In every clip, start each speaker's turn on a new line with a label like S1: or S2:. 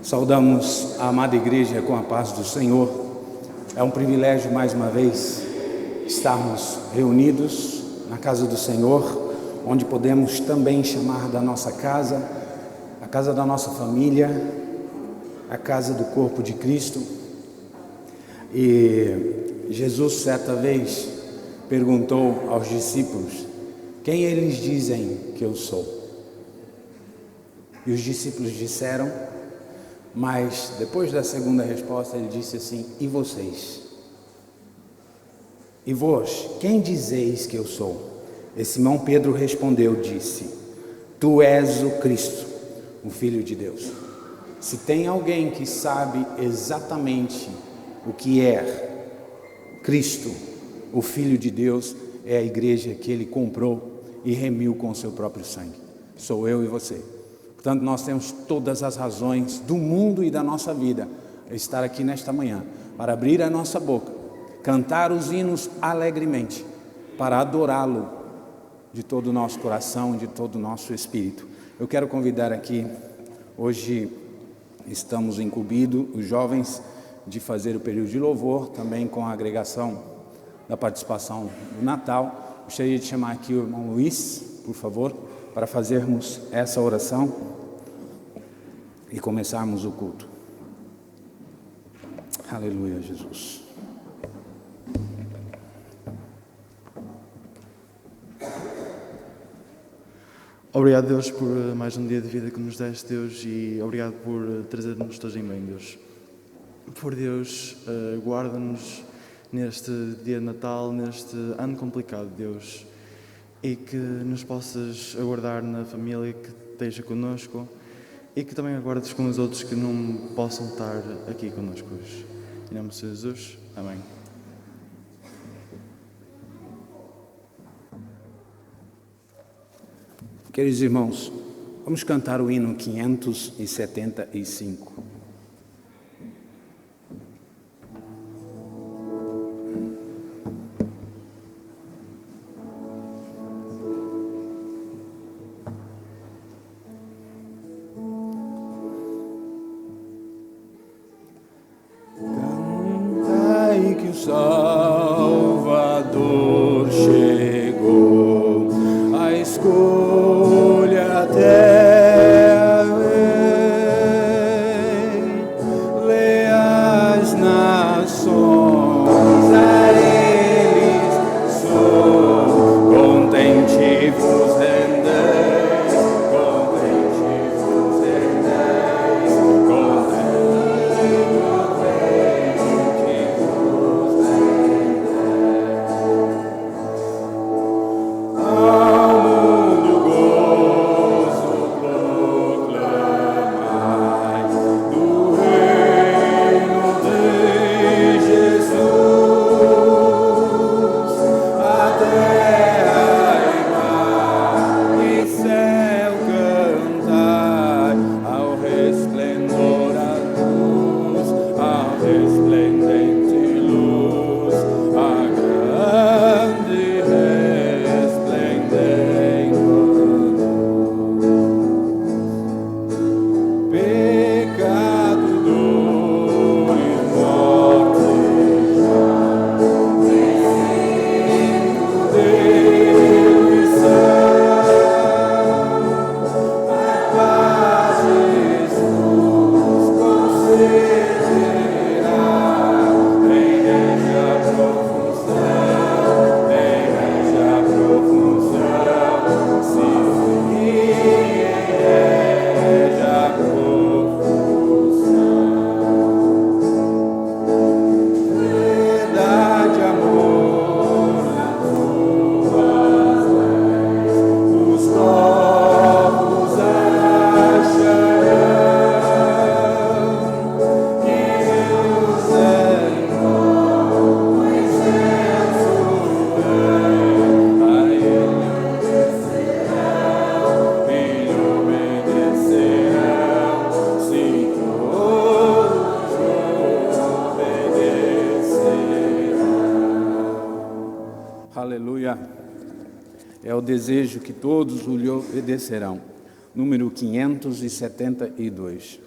S1: Saudamos a amada igreja com a paz do Senhor. É um privilégio mais uma vez estarmos reunidos na casa do Senhor, onde podemos também chamar da nossa casa, a casa da nossa família, a casa do corpo de Cristo. E Jesus certa vez perguntou aos discípulos: quem eles dizem que eu sou? E os discípulos disseram, mas depois da segunda resposta ele disse assim: e vocês? E vós, quem dizeis que eu sou? E Simão Pedro respondeu, disse: tu és o Cristo, o Filho de Deus. Se tem alguém que sabe exatamente o que é Cristo, o Filho de Deus, é a igreja que ele comprou e remiu com o seu próprio sangue. Sou eu e você. Portanto, nós temos todas as razões do mundo e da nossa vida a estar aqui nesta manhã, para abrir a nossa boca, cantar os hinos alegremente, para adorá-lo de todo o nosso coração, de todo o nosso espírito. Eu quero convidar aqui, hoje estamos incumbidos, os jovens, de fazer o período de louvor, também com a agregação da participação do Natal. Gostaria de chamar aqui o irmão Luiz, por favor, para fazermos essa oração e começarmos o culto. Aleluia, Jesus.
S2: Obrigado, Deus, por mais um dia de vida que nos deste, Deus, e obrigado por trazer-nos todos em bem, Deus. Por Deus, guarda-nos neste dia de Natal, neste ano complicado, Deus, e que nos possas aguardar na família que esteja connosco e que também aguardes com os outros que não possam estar aqui connosco hoje. Em nome de Jesus, amém.
S1: Queridos irmãos, vamos cantar o hino 575. Cantai que o Salvador chegou, a escolha até lê as nações, a eles sou contente vos rendeis, contente vos rendeis, contente vos Aleluia. É o desejo que todos lhe obedecerão. Número 572.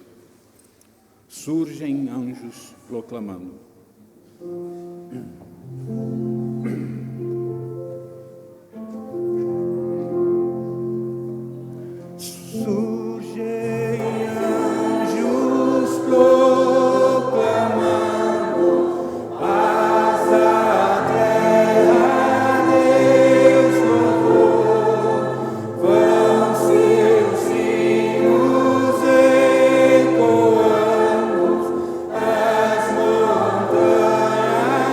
S1: Surgem anjos proclamando. Surgem anjos proclamando paz à terra, Deus louvor. Vão seus sinos ecoando as montanhas ao redor.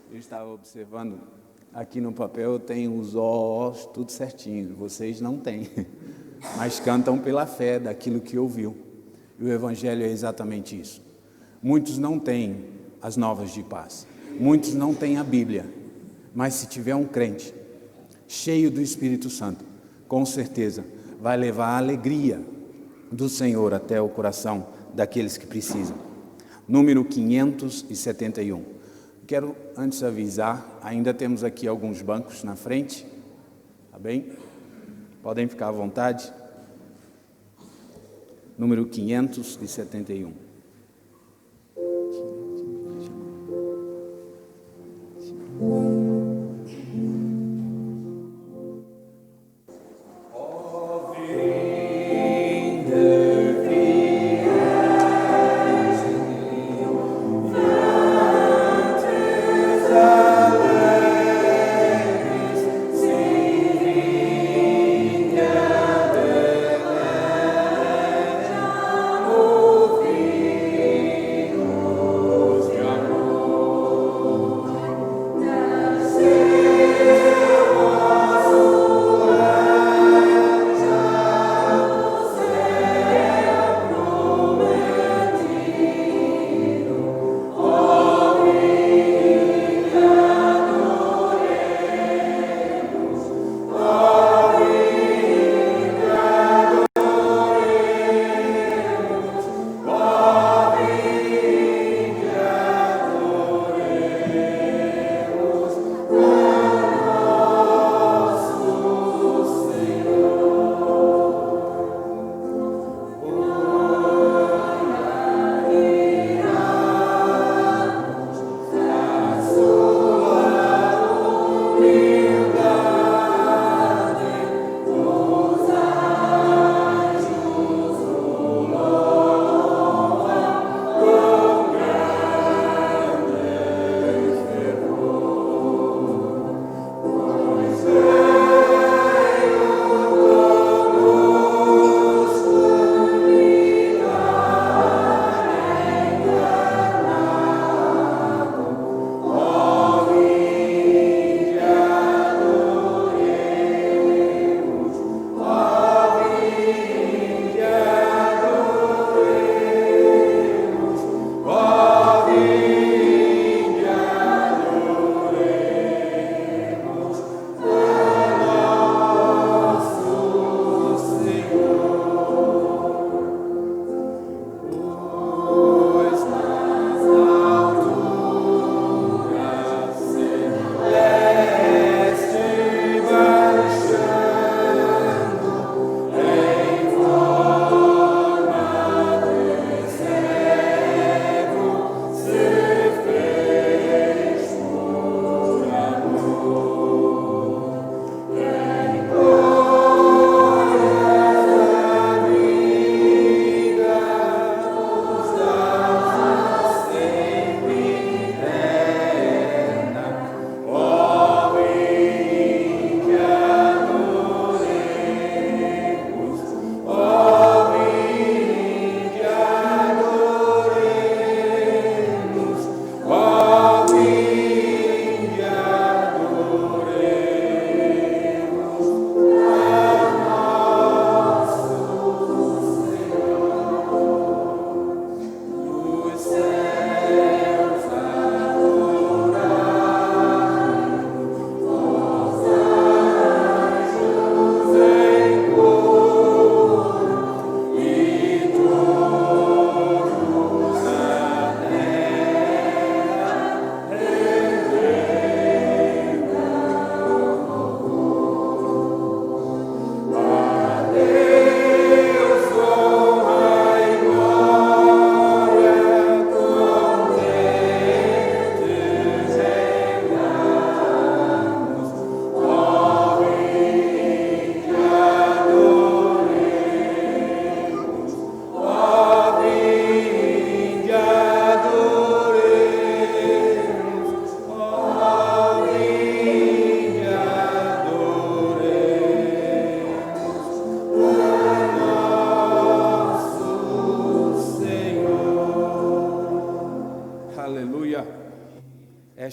S1: Eu estava observando, aqui no papel tem os Os, tudo certinho, vocês não têm, mas cantam pela fé daquilo que ouviu. E o Evangelho é exatamente isso. Muitos não têm as novas de paz, muitos não têm a Bíblia, mas se tiver um crente cheio do Espírito Santo, com certeza vai levar a alegria do Senhor até o coração daqueles que precisam. Número 571. Quero antes avisar, ainda temos aqui alguns bancos na frente, tá bem? Podem ficar à vontade. Número 571.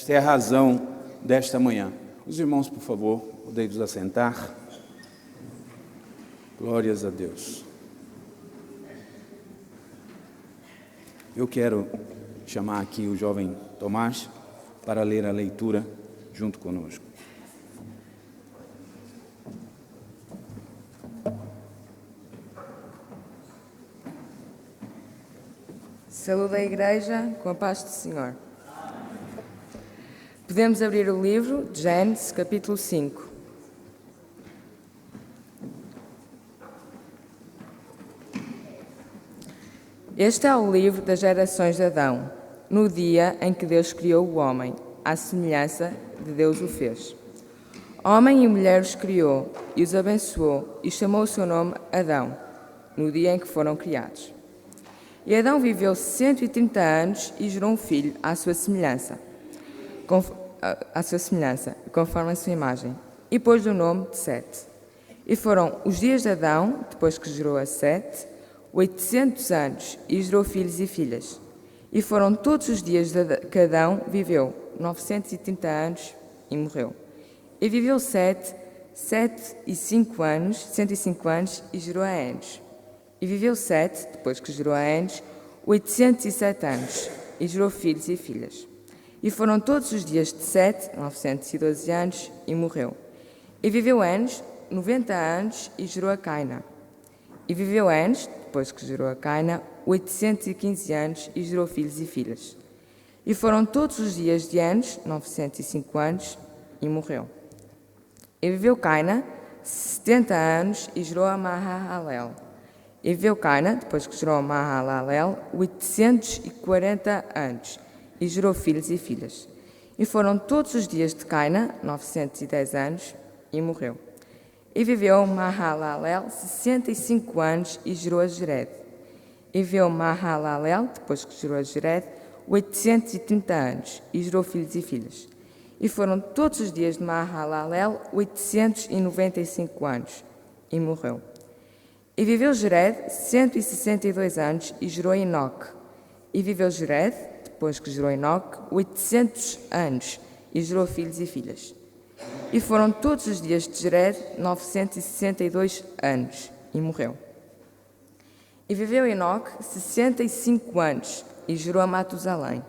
S1: Esta é a razão desta manhã. Os irmãos, por favor, podem nos assentar. Glórias a Deus. Eu quero chamar aqui o jovem Tomás para ler a leitura junto conosco.
S3: Saúde a Igreja com a paz do Senhor. Podemos abrir o livro de Gênesis, capítulo 5. Este é o livro das gerações de Adão, no dia em que Deus criou o homem, à semelhança de Deus o fez. Homem e mulher os criou e os abençoou e chamou o seu nome Adão, no dia em que foram criados. E Adão viveu 130 anos e gerou um filho à sua semelhança, conforme a sua imagem, e pôs-lhe o nome de Sete. E foram os dias de Adão, depois que gerou a Sete, 800 anos, e gerou filhos e filhas. E foram todos os dias que Adão viveu, 930 anos, e morreu. E viveu Sete, 105 anos, e gerou a Enos. E viveu Sete, depois que gerou a Enos, 807 anos, e gerou filhos e filhas. E foram todos os dias de Sete, 912 anos, e morreu. E viveu Enos 90 anos, e gerou a Caina. E viveu Enos, depois que gerou a Caina, 815 anos, e gerou filhos e filhas. E foram todos os dias de Enos 905 anos, e morreu. E viveu Caina 70 anos, e gerou a Mahalalel. E viveu Caina, depois que gerou a Mahalalel, 840 anos, e gerou filhos e filhas. E foram todos os dias de Caina 910 anos, e morreu. E viveu Mahalalel 65 anos, e gerou a Jered. E viveu Mahalalel, depois que gerou a Jered, 830 anos, e gerou filhos e filhas. E foram todos os dias de Mahalalel 895 anos, e morreu. E viveu Jered 162 anos, e gerou Enoque. E viveu Jered, depois que gerou Enoque, 800 anos, e gerou filhos e filhas. E foram todos os dias de Jered 962 anos, e morreu. E viveu Enoque 65 anos, e gerou a Matusalém.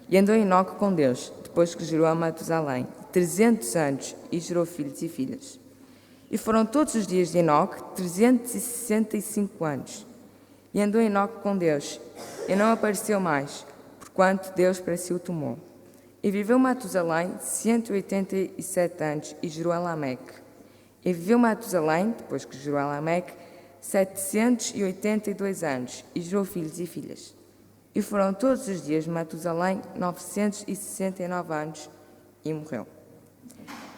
S3: E andou Enoque com Deus, depois que gerou a Matusalém, 300 anos, e gerou filhos e filhas. E foram todos os dias de Enoque 365 anos. E andou Enoque com Deus, e não apareceu mais, porquanto Deus para si o tomou. E viveu Matusalém 187 anos, e gerou a Lameque. E viveu Matusalém, depois que gerou a Lameque, 782 anos, e gerou filhos e filhas. E foram todos os dias de Matusalém 969 anos, e morreu.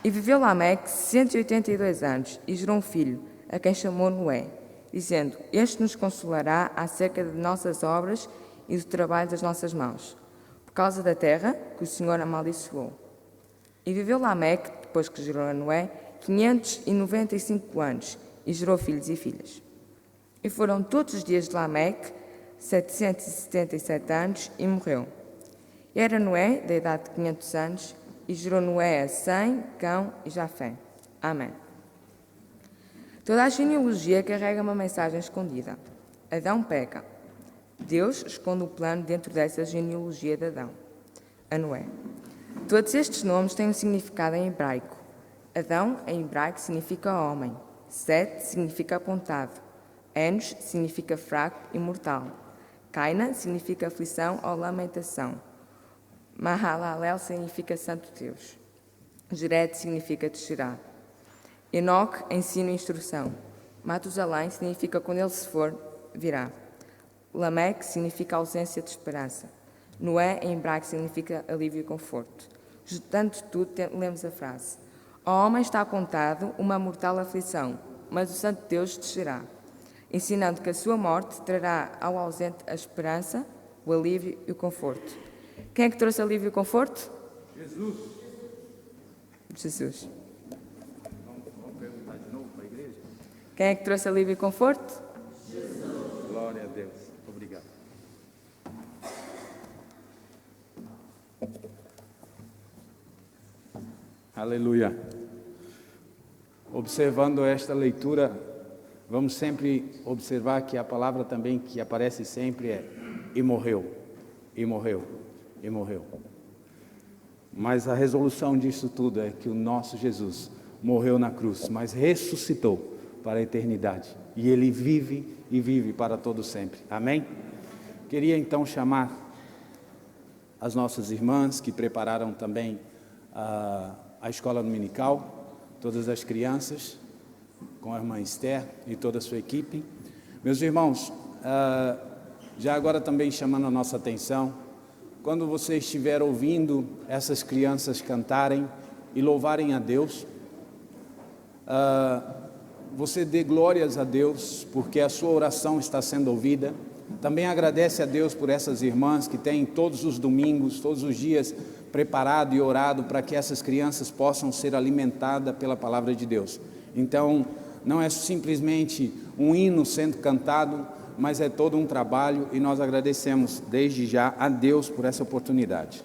S3: E viveu Lameque 182 anos, e gerou um filho, a quem chamou Noé, dizendo: Este nos consolará acerca de nossas obras e do trabalho das nossas mãos, por causa da terra que o Senhor amaldiçoou. E viveu Lameque, depois que gerou a Noé, 595 anos, e gerou filhos e filhas. E foram todos os dias de Lameque 777 anos, e morreu. E era Noé, da idade de 500 anos, e gerou Noé a Sem, Cão e Jafé. Amém. Toda a genealogia carrega uma mensagem escondida. Adão peca. Deus esconde o plano dentro dessa genealogia de Adão, a Noé. Todos estes nomes têm um significado em hebraico. Adão, em hebraico, significa homem. Set significa apontado. Enos significa fraco e mortal. Caina significa aflição ou lamentação. Mahalalel significa santo Deus. Jered significa descerá. Enoque, ensino e instrução. Matusalém significa quando ele se for, virá. Lameque significa ausência de esperança. Noé, em hebraico, significa alívio e conforto. Juntando tudo, lemos a frase: Ao homem está apontado uma mortal aflição, mas o santo Deus descerá, ensinando que a sua morte trará ao ausente a esperança, o alívio e o conforto. Quem é que trouxe alívio e conforto? Jesus.
S1: Vamos perguntar de novo para a igreja?
S3: Quem é que trouxe alívio e conforto?
S1: Jesus. Glória a Deus. Obrigado. Aleluia. Observando esta leitura, vamos sempre observar que a palavra também que aparece sempre é e morreu, e morreu, e morreu. Mas a resolução disso tudo é que o nosso Jesus morreu na cruz, mas ressuscitou para a eternidade. E Ele vive e vive para todo sempre. Amém? Queria então chamar as nossas irmãs que prepararam também a escola dominical, todas as crianças, com a irmã Esther e toda a sua equipe. Meus irmãos, já agora também chamando a nossa atenção, quando você estiver ouvindo essas crianças cantarem e louvarem a Deus, você dê glórias a Deus, porque a sua oração está sendo ouvida. Também agradece a Deus por essas irmãs que têm todos os domingos, todos os dias, preparado e orado para que essas crianças possam ser alimentadas pela palavra de Deus. Então, não é simplesmente um hino sendo cantado, mas é todo um trabalho, e nós agradecemos desde já a Deus por essa oportunidade.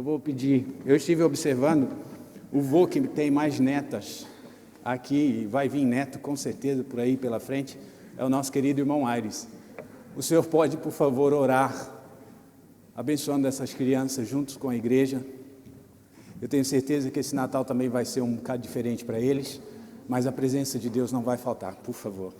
S1: eu vou pedir, eu estive observando, o vô que tem mais netas aqui, vai vir neto com certeza por aí pela frente, é o nosso querido irmão Aires. O senhor pode, por favor, orar, abençoando essas crianças juntos com a igreja. Eu tenho certeza que esse Natal também vai ser um bocado diferente para eles, mas a presença de Deus não vai faltar, por favor.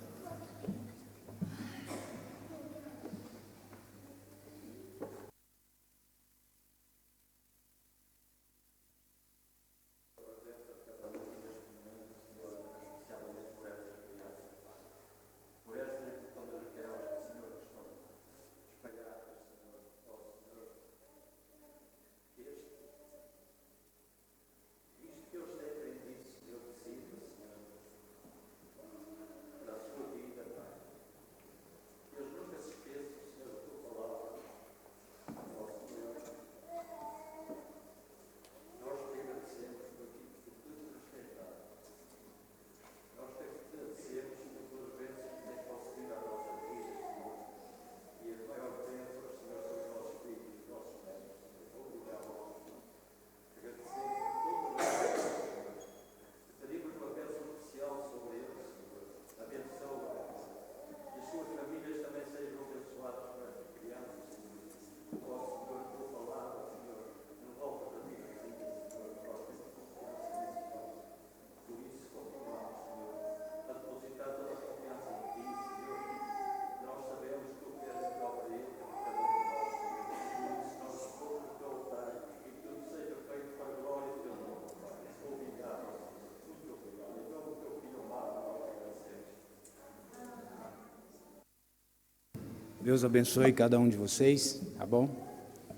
S1: Deus abençoe cada um de vocês, tá bom?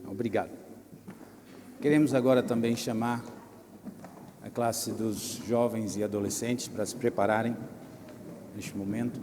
S1: Obrigado. Queremos agora também chamar a classe dos jovens e adolescentes para se prepararem neste momento.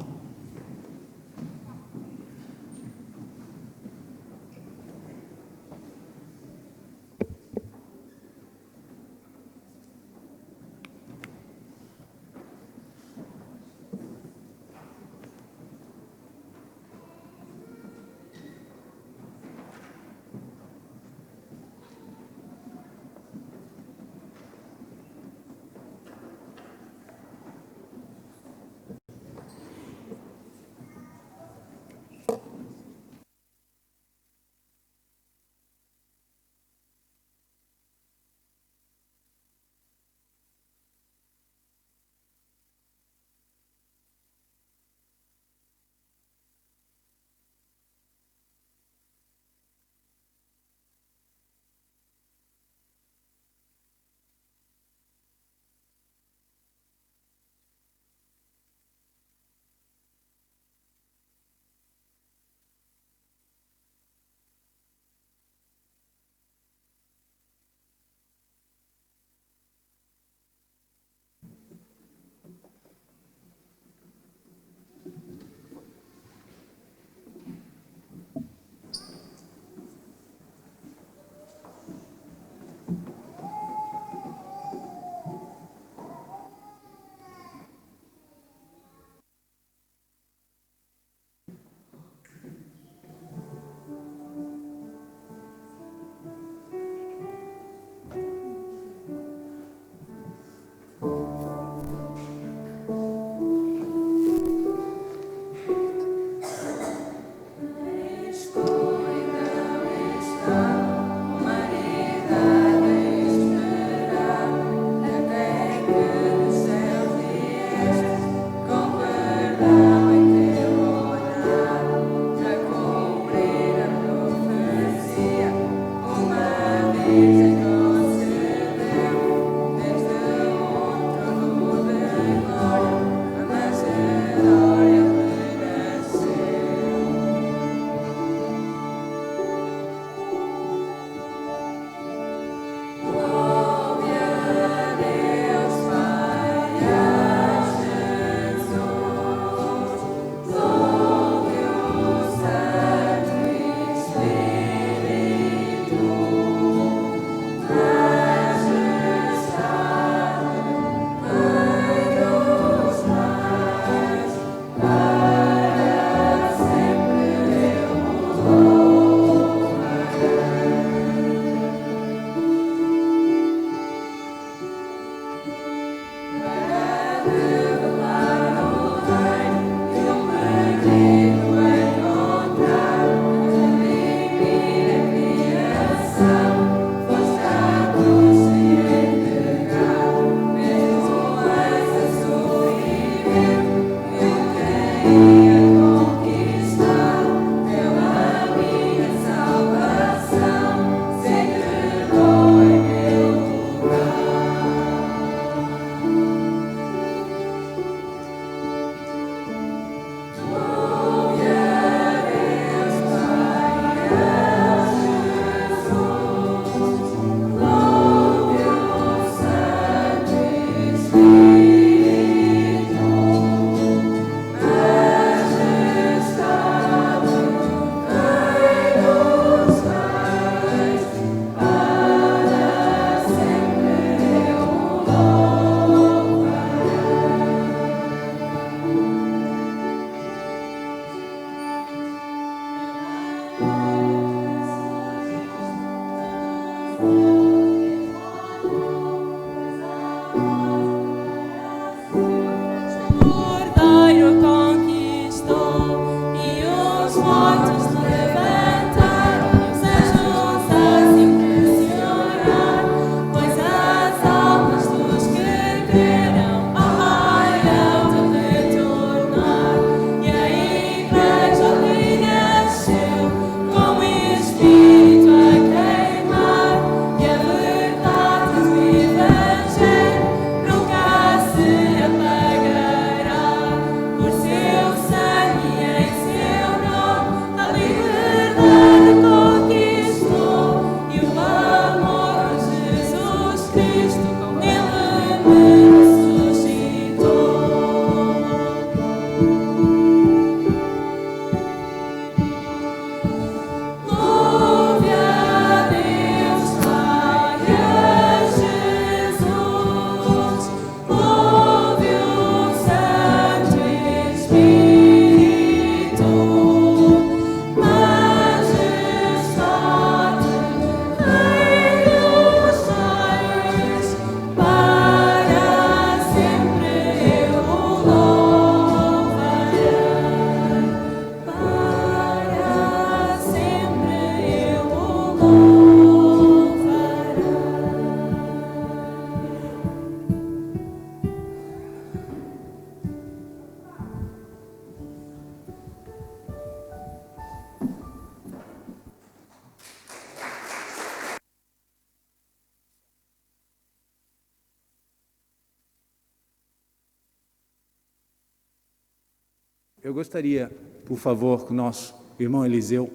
S1: Eu gostaria, por favor, que o nosso irmão Eliseu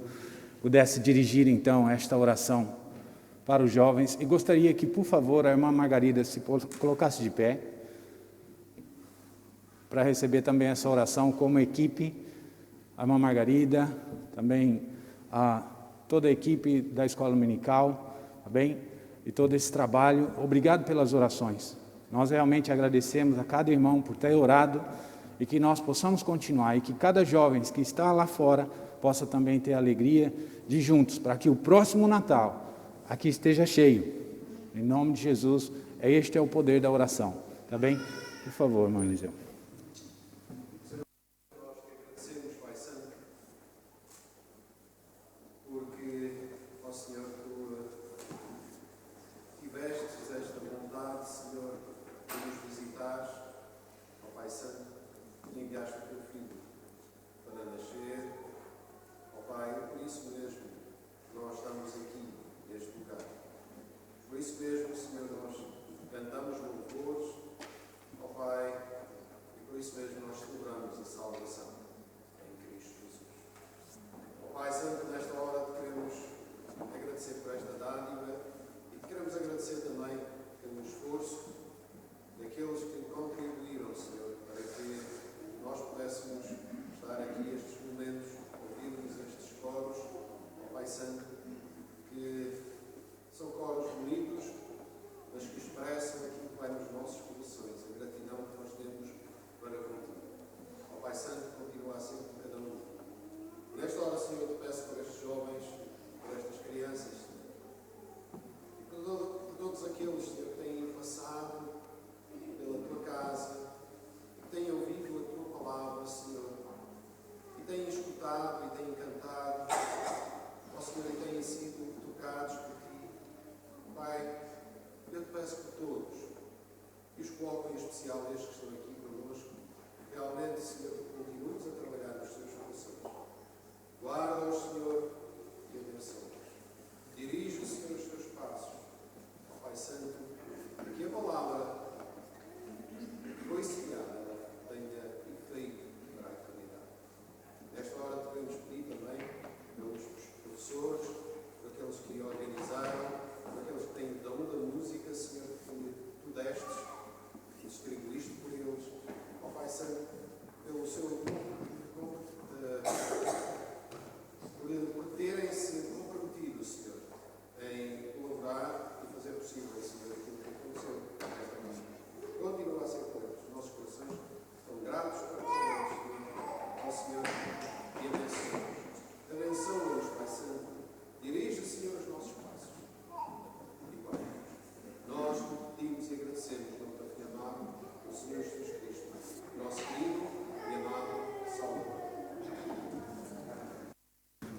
S1: pudesse dirigir, então, esta oração para os jovens. E gostaria que, por favor, a irmã Margarida se colocasse de pé para receber também essa oração como equipe. A irmã Margarida, também toda a equipe da Escola Dominical, tá bem? E todo esse trabalho. Obrigado pelas orações. Nós realmente agradecemos a cada irmão por ter orado e que nós possamos continuar e que cada jovem que está lá fora possa também ter a alegria de juntos, para que o próximo Natal aqui esteja cheio. Em nome de Jesus, este é o poder da oração. Tá bem? Por favor, irmão Eliseu.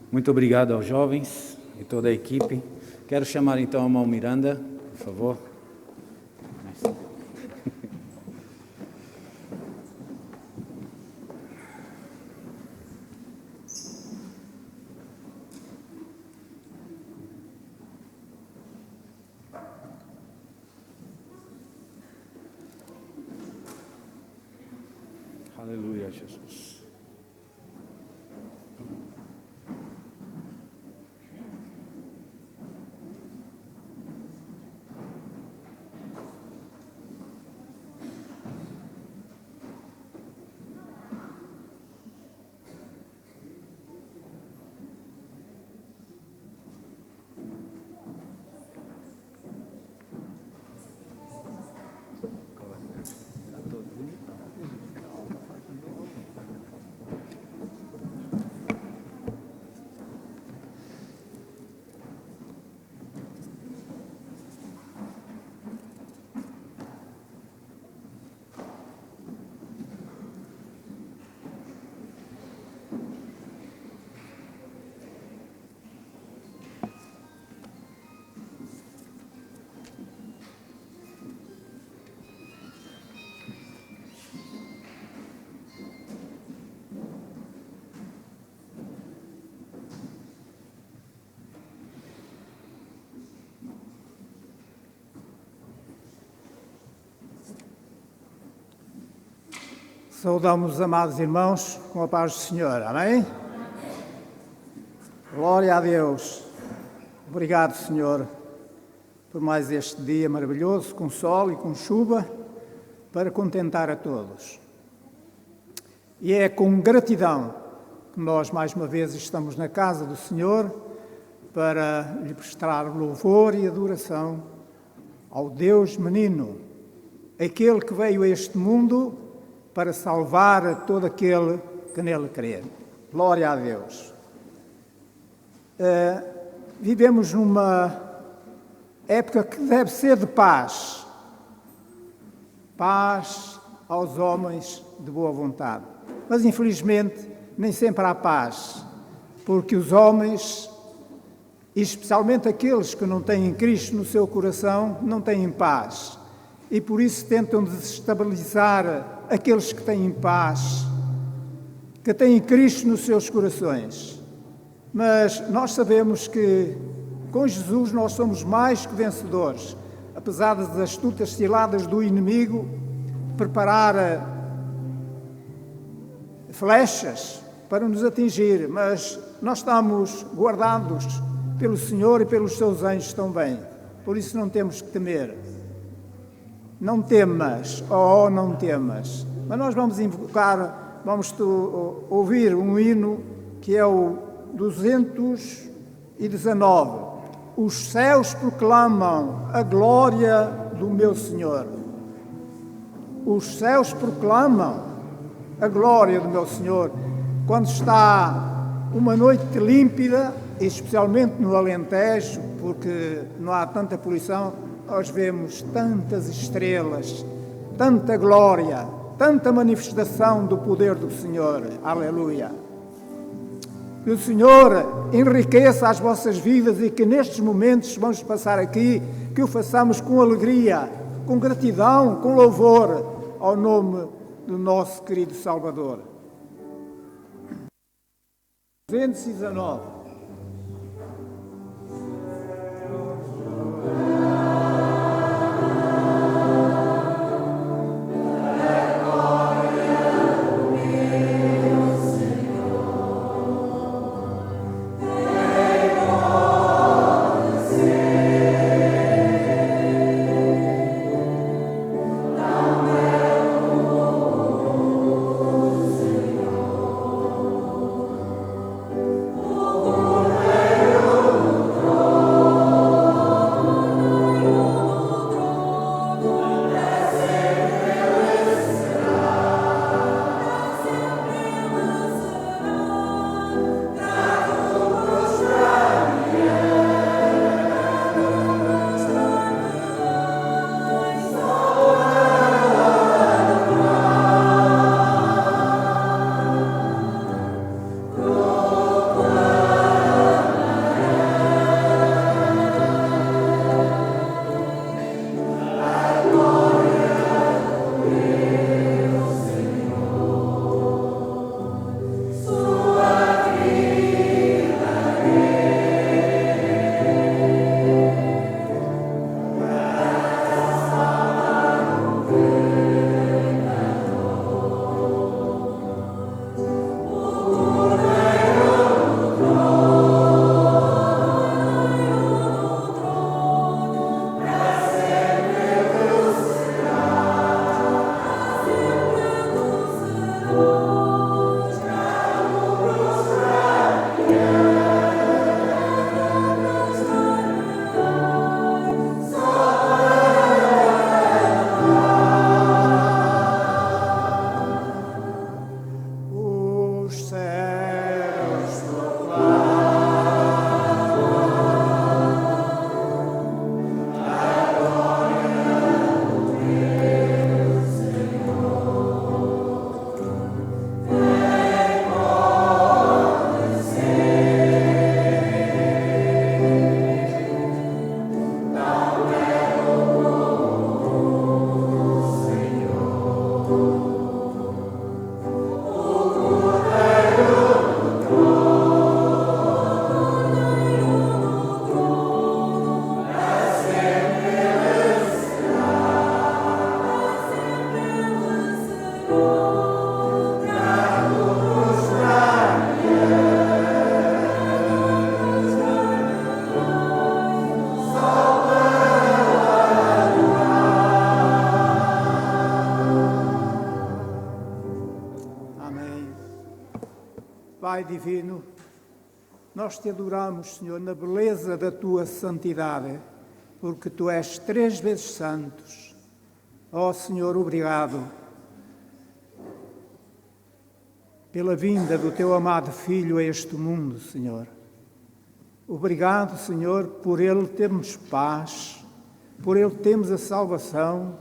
S1: Muito obrigado aos jovens e toda a equipe. Quero chamar então a irmã Miranda, por favor. Aleluia, Jesus.
S4: Saudamos os amados irmãos com a paz do Senhor. Amém? Glória a Deus. Obrigado, Senhor, por mais este dia maravilhoso, com sol e com chuva, para contentar a todos. E é com gratidão que nós, mais uma vez, estamos na casa do Senhor para lhe prestar louvor e adoração ao Deus menino, aquele que veio a este mundo para salvar todo aquele que nele crê. Glória a Deus. Vivemos numa época que deve ser de paz. Paz aos homens de boa vontade. Mas, infelizmente, nem sempre há paz, porque os homens, e especialmente aqueles que não têm Cristo no seu coração, não têm paz. E por isso tentam desestabilizar aqueles que têm paz, que têm Cristo nos seus corações. Mas nós sabemos que com Jesus nós somos mais que vencedores, apesar das astutas ciladas do inimigo preparar flechas para nos atingir, mas nós estamos guardados pelo Senhor e pelos seus anjos também. Por isso não temos que temer. Não temas, oh, não temas. Mas nós vamos invocar, vamos ouvir um hino que é o 219. Os céus proclamam a glória do meu Senhor. Os céus proclamam a glória do meu Senhor. Quando está uma noite límpida, especialmente no Alentejo, porque não há tanta poluição, nós vemos tantas estrelas, tanta glória, tanta manifestação do poder do Senhor. Aleluia! Que o Senhor enriqueça as vossas vidas e que nestes momentos que vamos passar aqui, que o façamos com alegria, com gratidão, com louvor ao nome do nosso querido Salvador. 219. Pai divino, nós te adoramos, Senhor, na beleza da tua santidade, porque tu és 3 vezes santos. Ó Senhor, obrigado pela vinda do teu amado Filho a este mundo, Senhor. Obrigado, Senhor, por ele termos paz, por ele termos a salvação,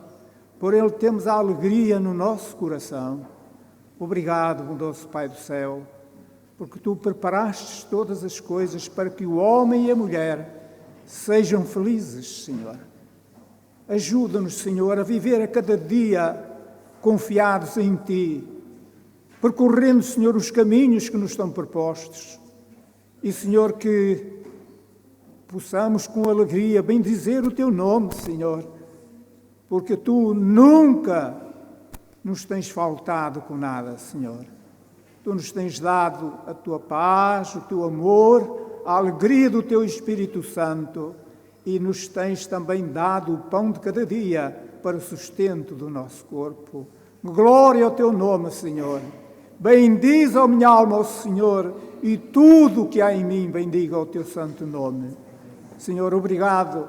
S4: por ele termos a alegria no nosso coração. Obrigado, bondoso Pai do céu, porque tu preparaste todas as coisas para que o homem e a mulher sejam felizes, Senhor. Ajuda-nos, Senhor, a viver a cada dia confiados em Ti, percorrendo, Senhor, os caminhos que nos estão propostos. E, Senhor, que possamos com alegria bendizer o Teu nome, Senhor, porque Tu nunca nos tens faltado com nada, Senhor. Tu nos tens dado a Tua paz, o Teu amor, a alegria do Teu Espírito Santo e nos tens também dado o pão de cada dia para o sustento do nosso corpo. Glória ao Teu nome, Senhor. Bendize a minha alma ao Senhor e tudo o que há em mim bendiga o Teu santo nome. Senhor, obrigado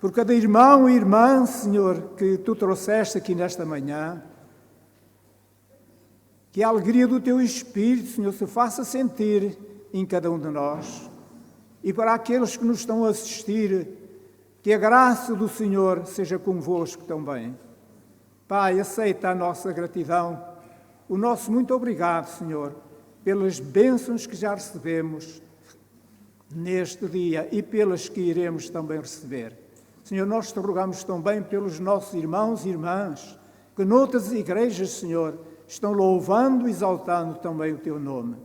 S4: por cada irmão e irmã, Senhor, que Tu trouxeste aqui nesta manhã. Que a alegria do Teu Espírito, Senhor, se faça sentir em cada um de nós. E para aqueles que nos estão a assistir, que a graça do Senhor seja convosco também. Pai, aceita a nossa gratidão, o nosso muito obrigado, Senhor, pelas bênçãos que já recebemos neste dia e pelas que iremos também receber. Senhor, nós te rogamos também pelos nossos irmãos e irmãs, que noutras igrejas, Senhor, estão louvando e exaltando também o Teu nome.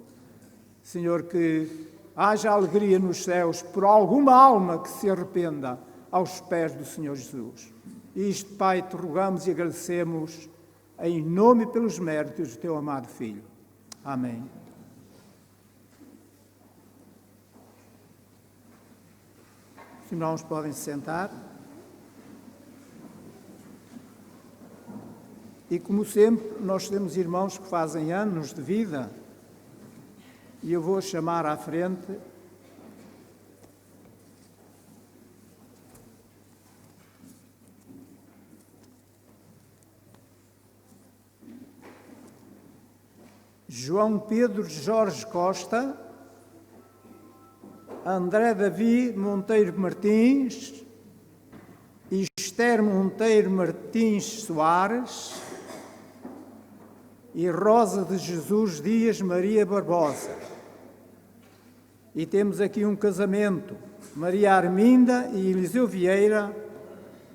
S4: Senhor, que haja alegria nos céus por alguma alma que se arrependa aos pés do Senhor Jesus. E isto, Pai, te rogamos e agradecemos em nome e pelos méritos do Teu amado Filho. Amém. Os irmãos podem se sentar. E, como sempre, nós temos irmãos que fazem anos de vida e eu vou chamar à frente João Pedro Jorge Costa, André Davi Monteiro Martins, Esther Monteiro Martins Soares e Rosa de Jesus Dias Maria Barbosa. E temos aqui um casamento, Maria Arminda e Eliseu Vieira,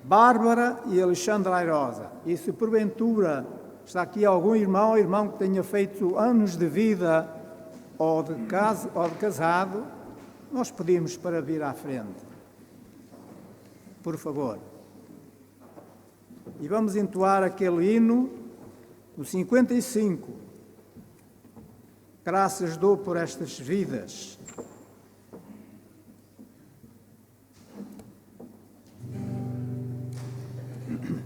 S4: Bárbara e Alexandra Airosa. E se porventura está aqui algum irmão ou irmão que tenha feito anos de vida ou de casado, nós pedimos para vir à frente. Por favor. E vamos entoar aquele hino, o 55. Graças dou por estas vidas.
S5: Amém.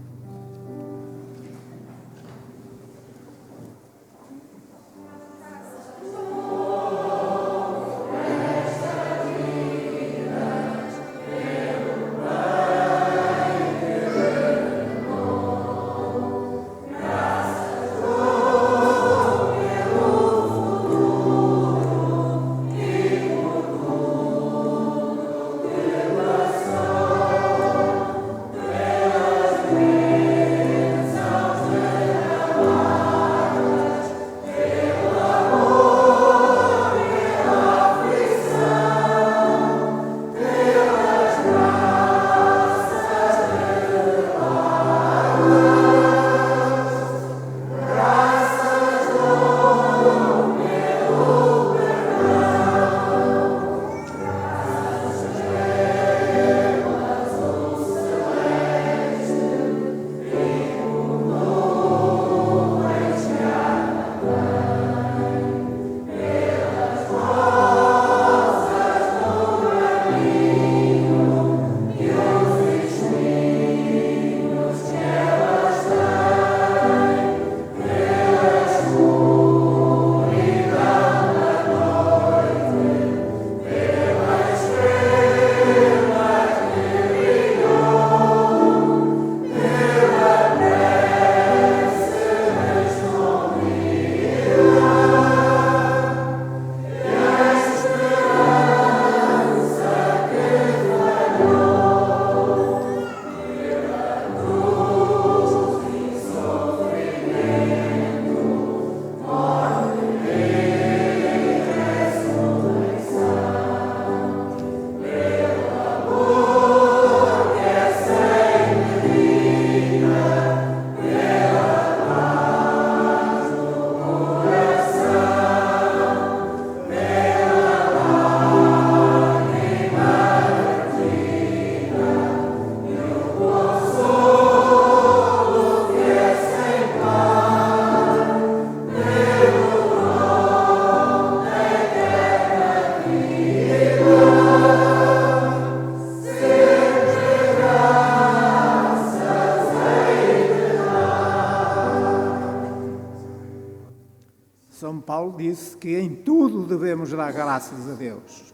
S4: que em tudo devemos dar graças a Deus.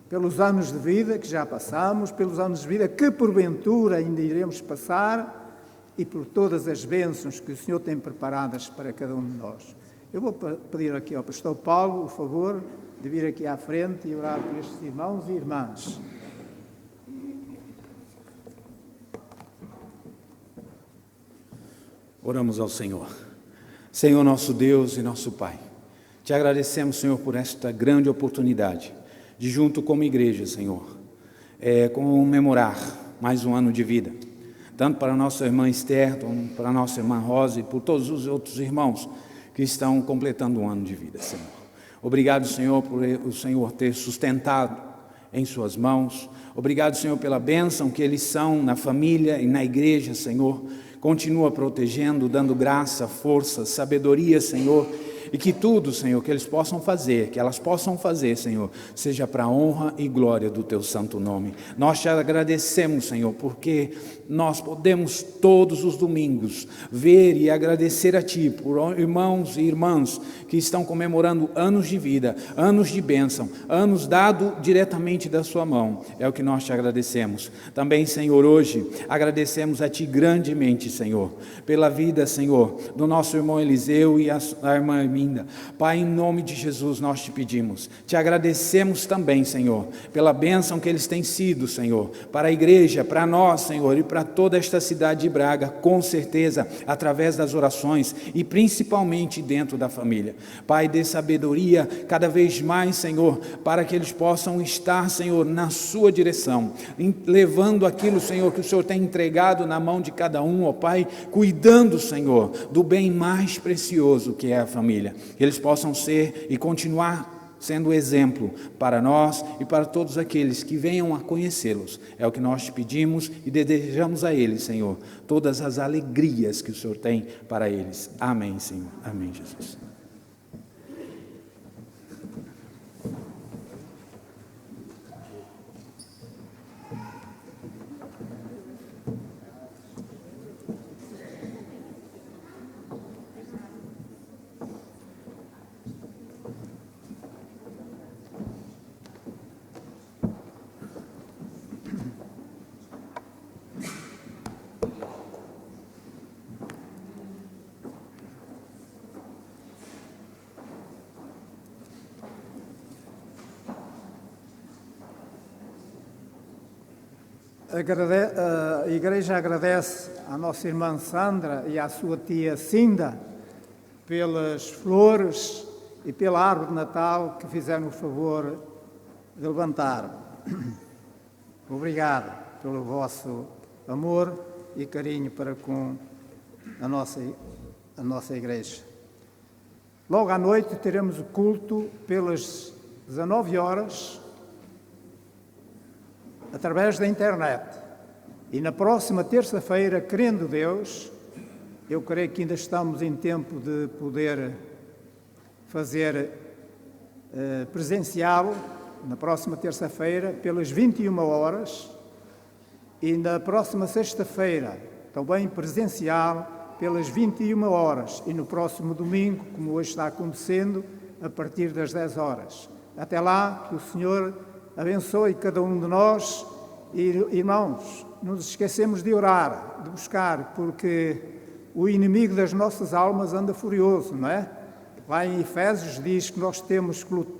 S4: Pelos anos de vida que já passamos, pelos anos de vida que porventura ainda iremos passar e por todas as bênçãos que o Senhor tem preparadas para cada um de nós. Eu vou pedir aqui ao pastor Paulo o favor de vir aqui à frente e orar por estes irmãos e irmãs.
S1: Oramos ao Senhor. Senhor, nosso Deus e nosso Pai, te agradecemos, Senhor, por esta grande oportunidade de, junto como igreja, Senhor, comemorar mais um ano de vida, tanto para a nossa irmã Esther, como para a nossa irmã Rosa e por todos os outros irmãos que estão completando um ano de vida, Senhor. Obrigado, Senhor, por o Senhor ter sustentado em suas mãos. Obrigado, Senhor, pela bênção que eles são na família e na igreja, Senhor. Continua protegendo, dando graça, força, sabedoria, Senhor, e que tudo, Senhor, que eles possam fazer, que elas possam fazer, Senhor, seja para a honra e glória do Teu santo nome. Nós te agradecemos, Senhor, porque nós podemos todos os domingos ver e agradecer a Ti por irmãos e irmãs que estão comemorando anos de vida, anos de bênção, anos dado diretamente da Sua mão. É o que nós te agradecemos. Também, Senhor, hoje agradecemos a Ti grandemente, Senhor, pela vida, Senhor, do nosso irmão Eliseu e a irmã Arminda. Pai, em nome de Jesus nós te pedimos, te agradecemos também, Senhor, pela bênção que eles têm sido, Senhor, para a igreja, para nós, Senhor, e para toda esta cidade de Braga, com certeza, através das orações e principalmente dentro da família. Pai, dê sabedoria cada vez mais, Senhor, para que eles possam estar, Senhor, na sua direção, levando aquilo, Senhor, que o Senhor tem entregado na mão de cada um, ó Pai, cuidando, Senhor, do bem mais precioso que é a família. Que eles possam ser e continuar sendo exemplo para nós e para todos aqueles que venham a conhecê-los. É o que nós te pedimos e desejamos a eles, Senhor, todas as alegrias que o Senhor tem para eles. Amém, Senhor. Amém, Jesus.
S4: A Igreja agradece à nossa irmã Sandra e à sua tia Cinda pelas flores e pela árvore de Natal que fizeram o favor de levantar. Obrigado pelo vosso amor e carinho para com a nossa Igreja. Logo à noite teremos o culto pelas 19 horas, através da internet. E na próxima terça-feira, querendo Deus, eu creio que ainda estamos em tempo de poder fazer presencial, na próxima terça-feira, pelas 21 horas, e na próxima sexta-feira, também presencial, pelas 21 horas, e no próximo domingo, como hoje está acontecendo, a partir das 10 horas. Até lá, que o Senhor abençoe cada um de nós. E, irmãos, não nos esquecemos de orar, de buscar, porque o inimigo das nossas almas anda furioso, não é? Lá em Efésios diz que nós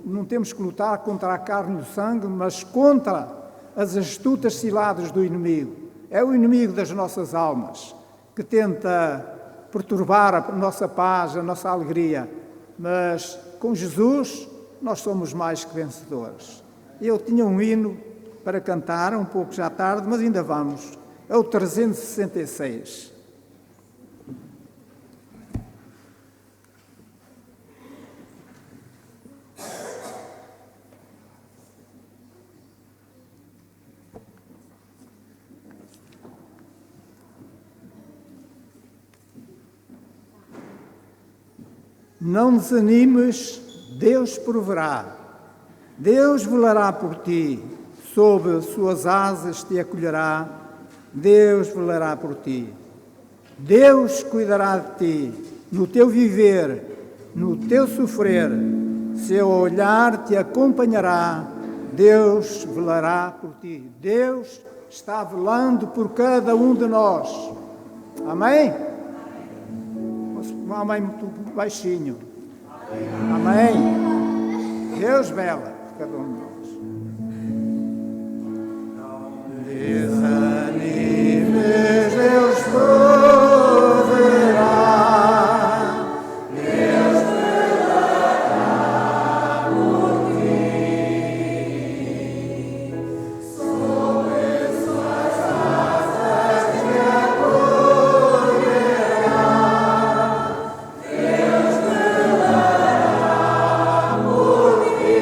S4: não temos que lutar contra a carne e o sangue, mas contra as astutas ciladas do inimigo. É o inimigo das nossas almas, que tenta perturbar a nossa paz, a nossa alegria. Mas com Jesus nós somos mais que vencedores. Eu tinha um hino para cantar, um pouco já tarde, mas ainda vamos. É o 366. Não desanimes, Deus proverá. Deus velará por ti, sob suas asas te acolherá. Deus velará por ti. Deus cuidará de ti, no teu viver, no teu sofrer. Seu olhar te acompanhará. Deus velará por ti. Deus está velando por cada um de nós. Amém? Um amém muito baixinho. Amém? Deus vela por cada um de nós. Desanimes, Deus proverá. Deus velará por ti. Sobre suas asas te acolherá. Deus velará por ti.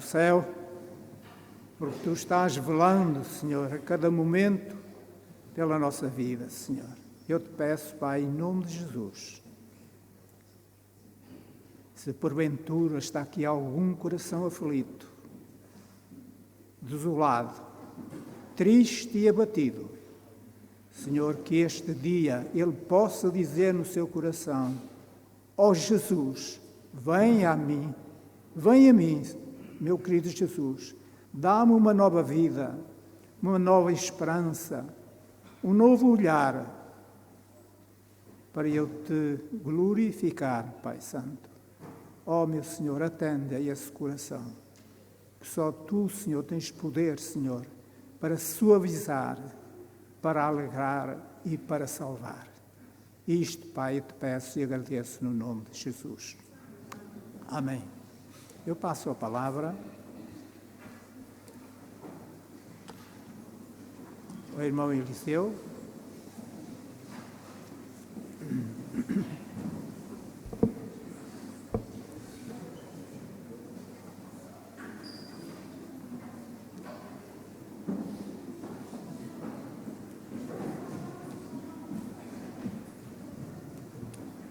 S4: céu, porque Tu estás velando, Senhor, a cada momento pela nossa vida, Senhor. Eu te peço, Pai, em nome de Jesus, se porventura está aqui algum coração aflito, desolado, triste e abatido, Senhor, que este dia ele possa dizer no seu coração: ó Jesus, vem a mim, meu querido Jesus, dá-me uma nova vida, uma nova esperança, um novo olhar, para eu te glorificar, Pai Santo. Ó meu Senhor, atende a esse coração, que só Tu, Senhor, tens poder, Senhor, para suavizar, para alegrar e para salvar. Isto, Pai, eu te peço e agradeço no nome de Jesus. Amém. Eu passo a palavra ao irmão Eliseu.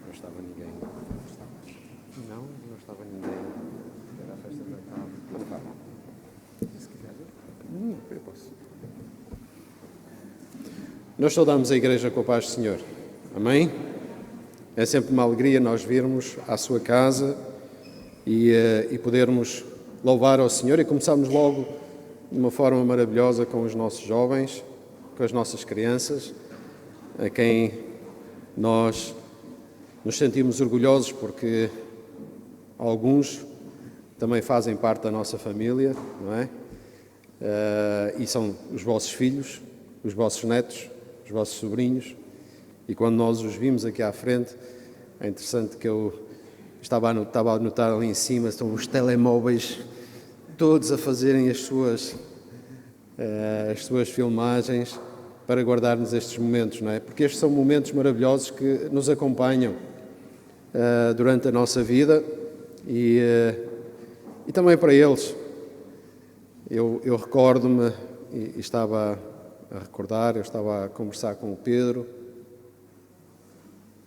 S5: Não estava ninguém. Não estava ninguém. Era a festa de Natal. Mas não faz mal. Se quiser. Eu posso. Nós saudamos a Igreja com a paz do Senhor. Amém? É sempre uma alegria nós virmos à sua casa e podermos louvar ao Senhor, e começarmos logo de uma forma maravilhosa com os nossos jovens, com as nossas crianças, a quem nós nos sentimos orgulhosos porque alguns também fazem parte da nossa família, não é? E são os vossos filhos, os vossos netos, os vossos sobrinhos. E quando nós os vimos aqui à frente, é interessante que eu estava a notar ali em cima, estão os telemóveis todos a fazerem as suas filmagens para guardarmos estes momentos, não é? Porque estes são momentos maravilhosos que nos acompanham durante a nossa vida e também para eles. Eu recordo-me, e estava a recordar, eu estava a conversar com o Pedro.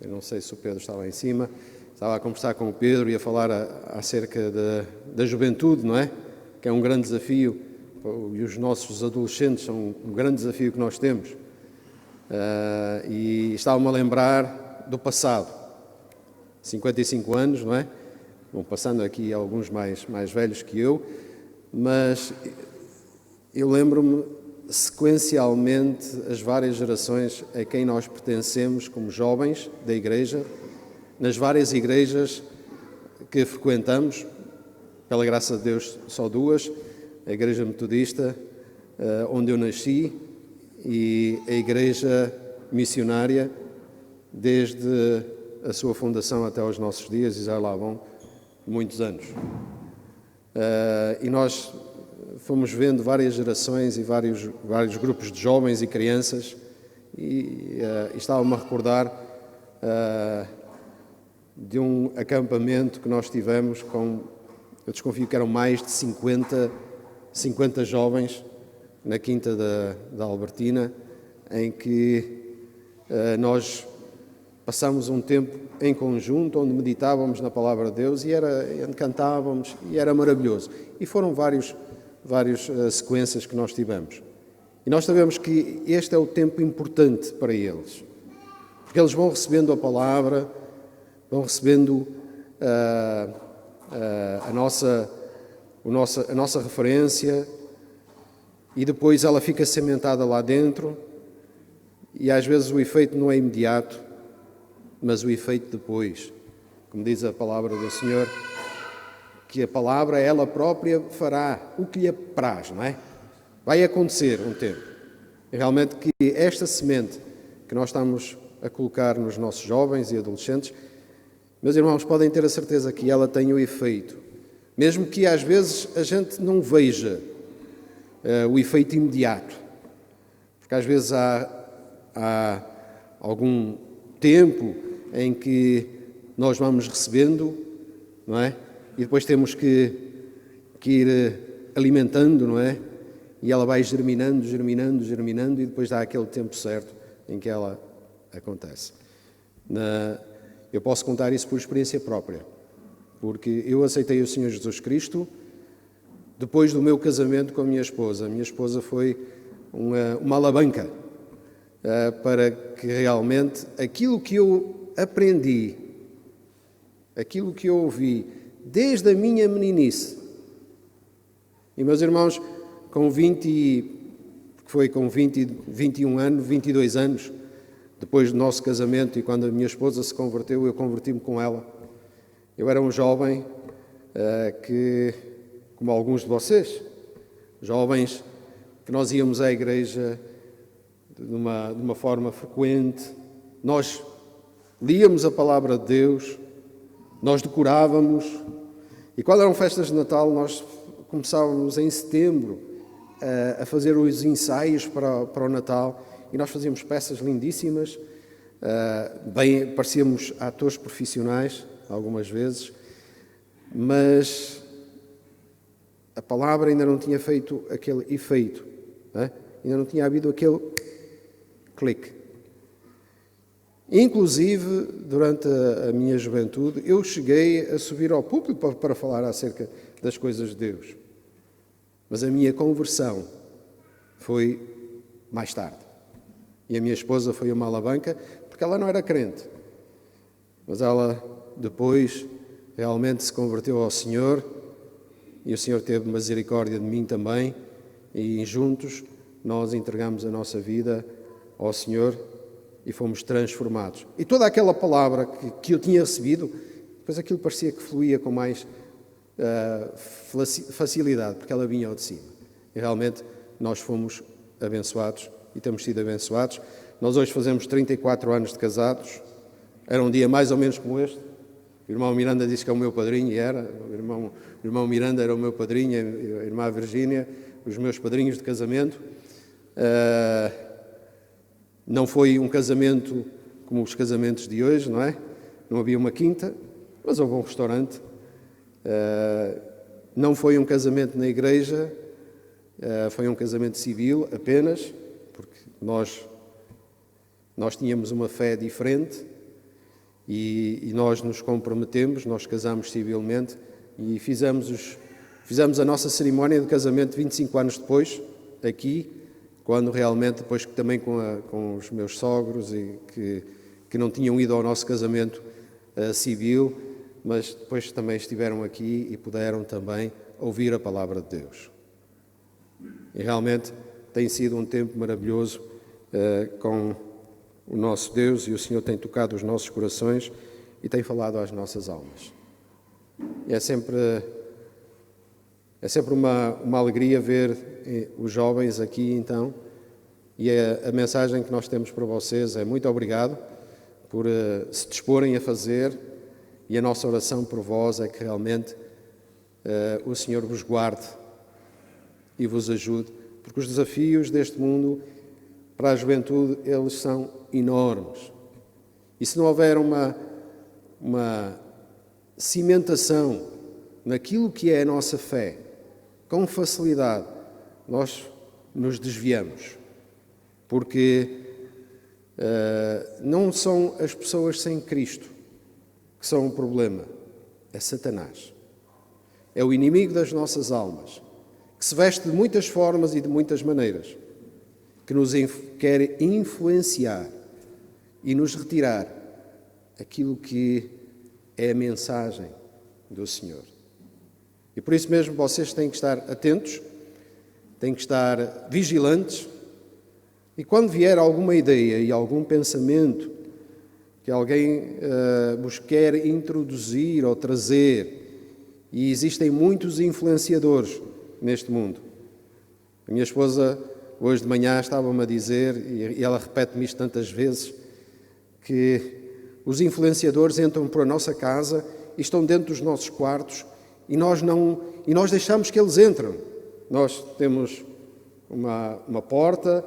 S5: Eu não sei se o Pedro estava em cima. Estava a conversar com o Pedro e a falar acerca da juventude, não é? Que é um grande desafio, e os nossos adolescentes são um grande desafio que nós temos. E estava-me a lembrar do passado. 55 anos, não é? Vão passando aqui alguns mais velhos que eu, mas eu lembro-me sequencialmente as várias gerações a quem nós pertencemos como jovens da Igreja, nas várias igrejas que frequentamos, pela graça de Deus só duas, a Igreja Metodista, onde eu nasci, e a Igreja Missionária, desde a sua fundação até aos nossos dias, e já lá vão muitos anos. E nós fomos vendo várias gerações e vários grupos de jovens e crianças, e estava-me a recordar de um acampamento que nós tivemos eu desconfio que eram mais de 50 jovens na Quinta da Albertina, em que nós passámos um tempo em conjunto, onde meditávamos na Palavra de Deus e cantávamos, e era maravilhoso. E foram várias sequências que nós tivemos. E nós sabemos que este é o tempo importante para eles, porque eles vão recebendo a Palavra, vão recebendo a nossa referência, e depois ela fica cimentada lá dentro, e às vezes o efeito não é imediato, mas o efeito depois. Como diz a palavra do Senhor, que a palavra ela própria fará o que lhe apraz, não é? Vai acontecer um tempo. E realmente que esta semente que nós estamos a colocar nos nossos jovens e adolescentes, meus irmãos, podem ter a certeza que ela tem o efeito. Mesmo que às vezes a gente não veja o efeito imediato. Porque às vezes há algum tempo em que nós vamos recebendo, não é? E depois temos que que ir alimentando, não é? E ela vai germinando, germinando, germinando, e depois dá aquele tempo certo em que ela acontece. Eu posso contar isso por experiência própria, porque eu aceitei o Senhor Jesus Cristo depois do meu casamento com a minha esposa. A minha esposa foi uma alavanca para que realmente aquilo que eu aprendi, aquilo que eu ouvi desde a minha meninice, e meus irmãos, com 21 anos, 22 anos, depois do nosso casamento e quando a minha esposa se converteu, eu converti-me com ela. Eu era um jovem que, como alguns de vocês, jovens que nós íamos à igreja de uma forma frequente, nós líamos a palavra de Deus, nós decorávamos, e quando eram festas de Natal nós começávamos em setembro a fazer os ensaios para o Natal, e nós fazíamos peças lindíssimas, parecíamos atores profissionais algumas vezes, mas a palavra ainda não tinha feito aquele efeito, ainda não tinha havido aquele clique. Inclusive, durante a minha juventude, eu cheguei a subir ao púlpito para falar acerca das coisas de Deus. Mas a minha conversão foi mais tarde. E a minha esposa foi uma alavanca, porque ela não era crente. Mas ela depois realmente se converteu ao Senhor, e o Senhor teve misericórdia de mim também, e juntos nós entregamos a nossa vida ao Senhor e fomos transformados. E toda aquela palavra que eu tinha recebido, depois aquilo parecia que fluía com mais facilidade, porque ela vinha ao de cima. E realmente nós fomos abençoados e temos sido abençoados. Nós hoje fazemos 34 anos de casados. Era um dia mais ou menos como este. O irmão Miranda disse que é o meu padrinho, e era. O irmão Miranda era o meu padrinho, a irmã Virgínia, os meus padrinhos de casamento. Não foi um casamento como os casamentos de hoje, não é? Não havia uma quinta, mas houve um restaurante. Não foi um casamento na igreja, foi um casamento civil apenas, porque nós tínhamos uma fé diferente e nós nos comprometemos, nós casamos civilmente e fizemos a nossa cerimónia de casamento 25 anos depois, aqui, quando realmente, depois também com os meus sogros e que não tinham ido ao nosso casamento civil, mas depois também estiveram aqui e puderam também ouvir a palavra de Deus. E realmente tem sido um tempo maravilhoso com o nosso Deus, e o Senhor tem tocado os nossos corações e tem falado às nossas almas. E é sempre uma alegria ver os jovens aqui, então, e a mensagem que nós temos para vocês é muito obrigado por se disporem a fazer, e a nossa oração por vós é que realmente o Senhor vos guarde e vos ajude, porque os desafios deste mundo para a juventude, eles são enormes. E se não houver uma cimentação naquilo que é a nossa fé, com facilidade, nós nos desviamos. Porque não são as pessoas sem Cristo que são um problema, é Satanás. É o inimigo das nossas almas, que se veste de muitas formas e de muitas maneiras, que nos quer influenciar e nos retirar aquilo que é a mensagem do Senhor. E por isso mesmo vocês têm que estar atentos, têm que estar vigilantes, e quando vier alguma ideia e algum pensamento que alguém vos quer introduzir ou trazer, e existem muitos influenciadores neste mundo. A minha esposa hoje de manhã estava-me a dizer, e ela repete-me isto tantas vezes, que os influenciadores entram por a nossa casa e estão dentro dos nossos quartos e nós deixamos que eles entrem. Nós temos uma porta,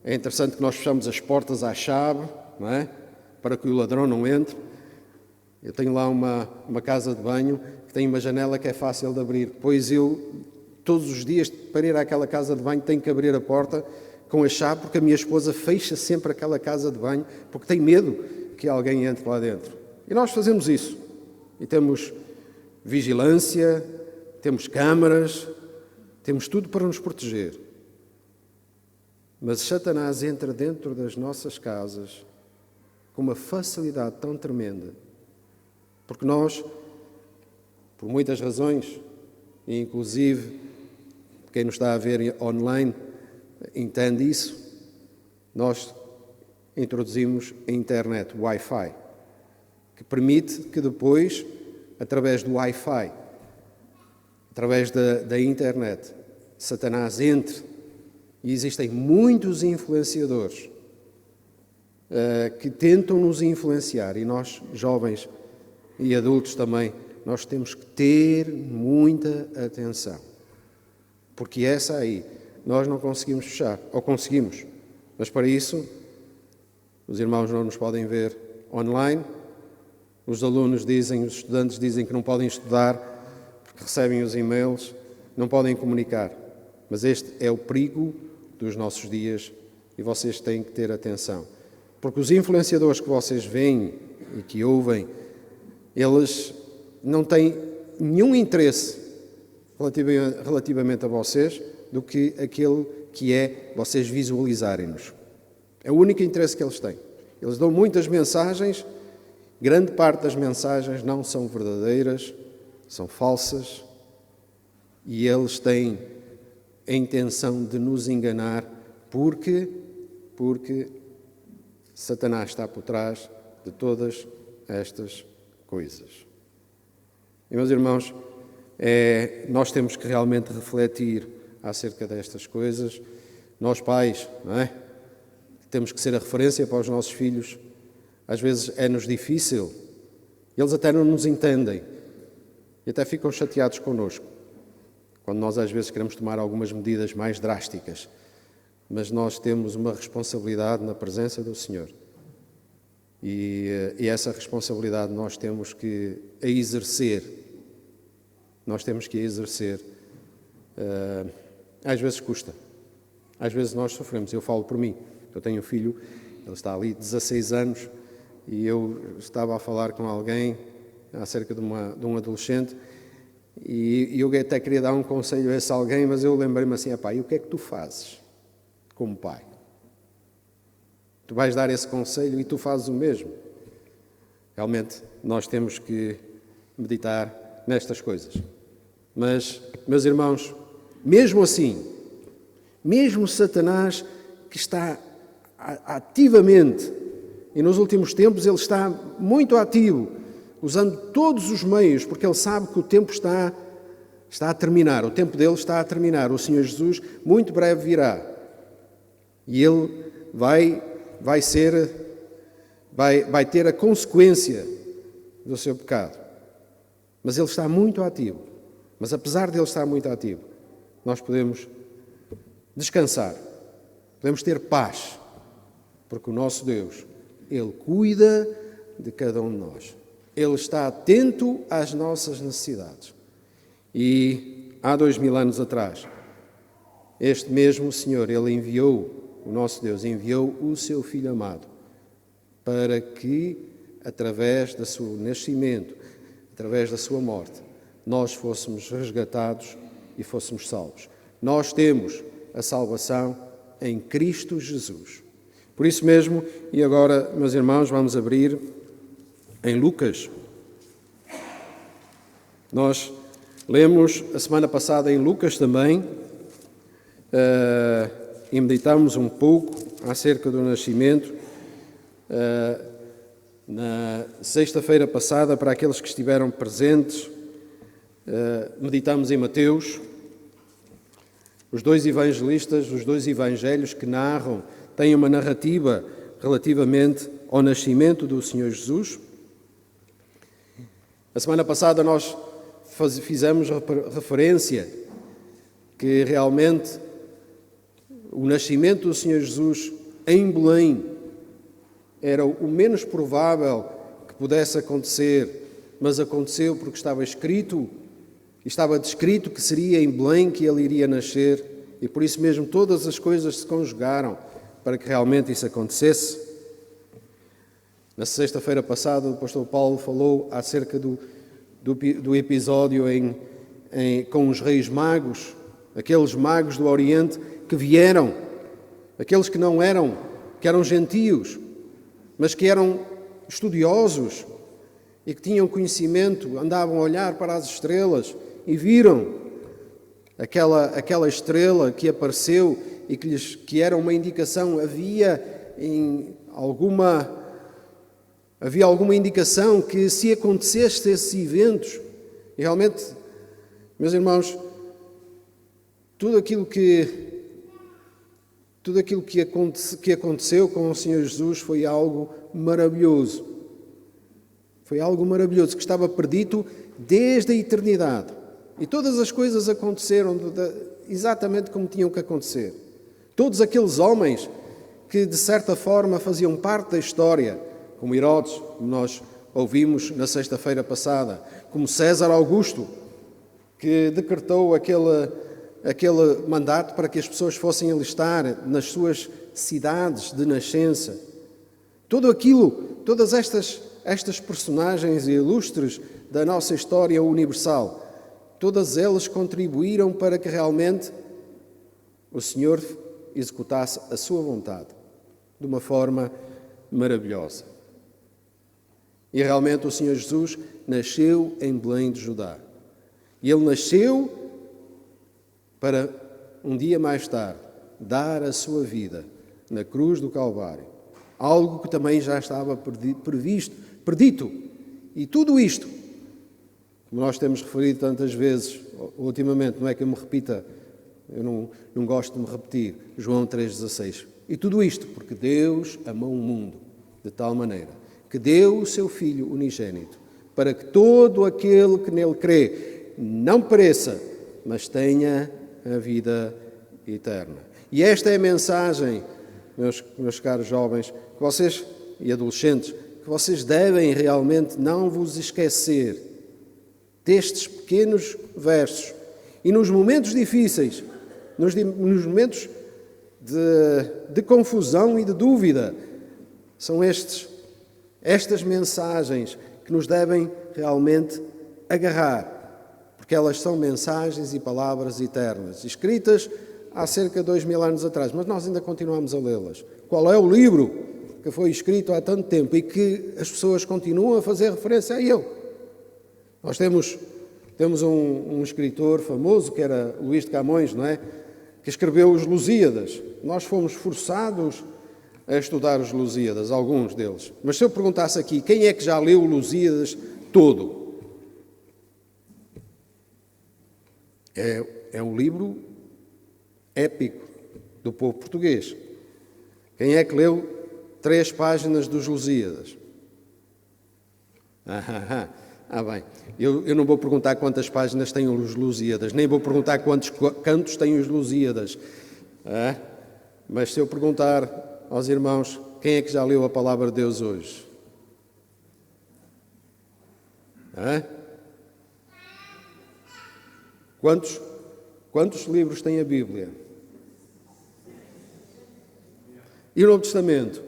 S5: é interessante que nós fechamos as portas à chave, não é? Para que o ladrão não entre, Eu tenho lá uma casa de banho que tem uma janela que é fácil de abrir, pois eu, todos os dias, para ir àquela casa de banho, tenho que abrir a porta com a chave, porque a minha esposa fecha sempre aquela casa de banho, porque tem medo que alguém entre lá dentro. E nós fazemos isso. E temos vigilância, temos câmaras, temos tudo para nos proteger. Mas Satanás entra dentro das nossas casas com uma facilidade tão tremenda, porque nós, por muitas razões, e inclusive quem nos está a ver online entende isso, nós introduzimos a internet, o Wi-Fi, que permite que depois, através do Wi-Fi, através da internet, Satanás entre. E existem muitos influenciadores que tentam nos influenciar, e nós, jovens e adultos também, nós temos que ter muita atenção, porque essa aí nós não conseguimos fechar, ou conseguimos, mas para isso os irmãos não nos podem ver online, os alunos dizem, os estudantes dizem que não podem estudar porque recebem os e-mails, não podem comunicar, mas este é o perigo dos nossos dias e vocês têm que ter atenção, porque os influenciadores que vocês veem e que ouvem, eles não têm nenhum interesse relativamente a vocês do que aquele que é vocês visualizarem-nos. É o único interesse que eles têm. Eles dão muitas mensagens, grande parte das mensagens não são verdadeiras, são falsas, e eles têm a intenção de nos enganar porque Satanás está por trás de todas estas coisas. E, meus irmãos, nós temos que realmente refletir acerca destas coisas. Nós, pais, não é? Temos que ser a referência para os nossos filhos. Às vezes é-nos difícil. Eles até não nos entendem e até ficam chateados connosco, quando nós às vezes queremos tomar algumas medidas mais drásticas. Mas nós temos uma responsabilidade na presença do Senhor. E essa responsabilidade nós temos que a exercer. Nós temos que a exercer. Às vezes custa. Às vezes nós sofremos. Eu falo por mim. Eu tenho um filho, ele está ali 16 anos, e eu estava a falar com alguém acerca de um adolescente, e eu até queria dar um conselho a esse alguém, mas eu lembrei-me assim, epá, e o que é que tu fazes como pai? Tu vais dar esse conselho e tu fazes o mesmo. Realmente, nós temos que meditar nestas coisas. Mas, meus irmãos, mesmo assim, mesmo Satanás, que está ativamente, e nos últimos tempos ele está muito ativo, usando todos os meios, porque ele sabe que o tempo está a terminar, o tempo dele está a terminar. O Senhor Jesus muito breve virá, e ele vai ter a consequência do seu pecado. Mas ele está muito ativo. Mas apesar de ele estar muito ativo, nós podemos descansar, podemos ter paz, porque o nosso Deus, Ele cuida de cada um de nós. Ele está atento às nossas necessidades. E há 2000 anos atrás, este mesmo Senhor, Ele enviou, o nosso Deus, enviou o seu Filho amado, para que, através do seu nascimento, através da sua morte, nós fôssemos resgatados e fôssemos salvos. Nós temos a salvação em Cristo Jesus. Por isso mesmo, e agora, meus irmãos, vamos abrir em Lucas. Nós lemos a semana passada em Lucas também, e meditamos um pouco acerca do nascimento. Na sexta-feira passada, para aqueles que estiveram presentes, meditamos em Mateus. Os dois evangelistas, os dois evangelhos que narram, têm uma narrativa relativamente ao nascimento do Senhor Jesus. A semana passada nós fizemos referência que realmente o nascimento do Senhor Jesus em Belém era o menos provável que pudesse acontecer, mas aconteceu porque estava escrito, estava descrito que seria em Belém que ele iria nascer, e por isso mesmo todas as coisas se conjugaram para que realmente isso acontecesse. Na sexta-feira passada, o pastor Paulo falou acerca do episódio com os reis magos, aqueles magos do Oriente que vieram, aqueles que não eram, que eram gentios, mas que eram estudiosos e que tinham conhecimento, andavam a olhar para as estrelas e viram aquela estrela que apareceu e que era uma indicação, havia alguma indicação que se acontecesse esses eventos, e realmente, meus irmãos, tudo aquilo que aconteceu com o Senhor Jesus foi algo maravilhoso. Foi algo maravilhoso que estava predito desde a eternidade. E todas as coisas aconteceram exatamente como tinham que acontecer. Todos aqueles homens que, de certa forma, faziam parte da história, como Herodes, como nós ouvimos na sexta-feira passada, como César Augusto, que decretou aquele mandato para que as pessoas fossem alistar nas suas cidades de nascença. Todas estas personagens ilustres da nossa história universal, todas elas contribuíram para que realmente o Senhor executasse a sua vontade de uma forma maravilhosa. E realmente o Senhor Jesus nasceu em Belém de Judá. E ele nasceu para, um dia mais tarde, dar a sua vida na cruz do Calvário. Algo que também já estava predito. E tudo isto, como nós temos referido tantas vezes ultimamente, não é que eu me repita, eu não gosto de me repetir, João 3,16. E tudo isto porque Deus amou o mundo de tal maneira que deu o seu Filho unigênito para que todo aquele que nele crê não pereça, mas tenha a vida eterna. E esta é a mensagem, meus caros jovens, que vocês e adolescentes, que vocês devem realmente não vos esquecer destes pequenos versos. E nos momentos difíceis, nos momentos de confusão e de dúvida, são estas mensagens que nos devem realmente agarrar, porque elas são mensagens e palavras eternas, escritas há cerca de 2000 anos atrás, mas nós ainda continuamos a lê-las. Qual é o livro que foi escrito há tanto tempo e que as pessoas continuam a fazer referência a ele? Nós temos um escritor famoso, que era Luís de Camões, não é? Que escreveu os Lusíadas. Nós fomos forçados a estudar os Lusíadas, alguns deles. Mas se eu perguntasse aqui, quem é que já leu o Lusíadas todo? É um livro épico do povo português. Quem é que leu 3 páginas dos Lusíadas? Bem. Eu não vou perguntar quantas páginas têm os Lusíadas, nem vou perguntar quantos cantos têm os Lusíadas. Mas se eu perguntar aos irmãos, quem é que já leu a palavra de Deus hoje? Quantos livros tem a Bíblia? E o Novo Testamento?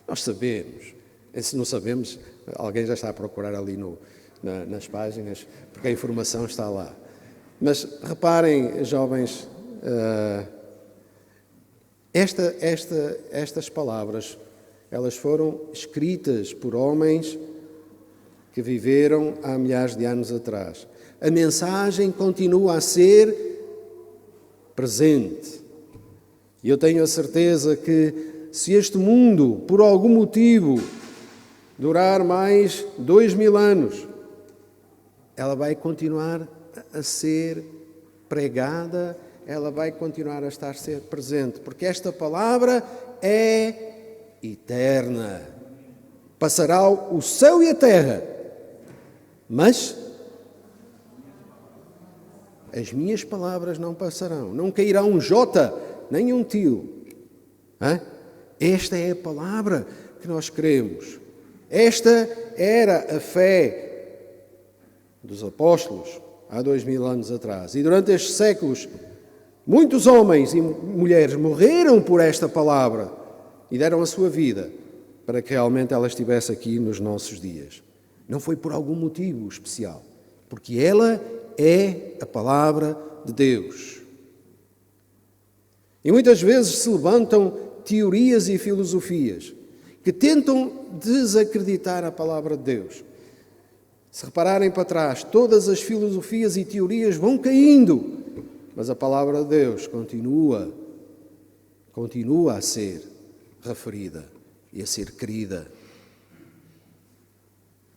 S5: Nós sabemos. E se não sabemos, alguém já está a procurar ali nas páginas, porque a informação está lá. Mas reparem, jovens, estas palavras, elas foram escritas por homens que viveram há milhares de anos atrás. A mensagem continua a ser presente. E eu tenho a certeza que se este mundo, por algum motivo, durar mais 2000 anos, ela vai continuar a ser pregada, ela vai continuar a ser presente, porque esta palavra é eterna. Passará o céu e a terra, mas as minhas palavras não passarão, não cairá um jota, nem um tio. Esta é a palavra que nós queremos. Esta era a fé dos apóstolos há 2000 anos atrás. E durante estes séculos, muitos homens e mulheres morreram por esta palavra e deram a sua vida para que realmente ela estivesse aqui nos nossos dias. Não foi por algum motivo especial, porque ela é a palavra de Deus. E muitas vezes se levantam teorias e filosofias que tentam desacreditar a palavra de Deus. Se repararem para trás, todas as filosofias e teorias vão caindo, mas a palavra de Deus continua a ser referida e a ser querida.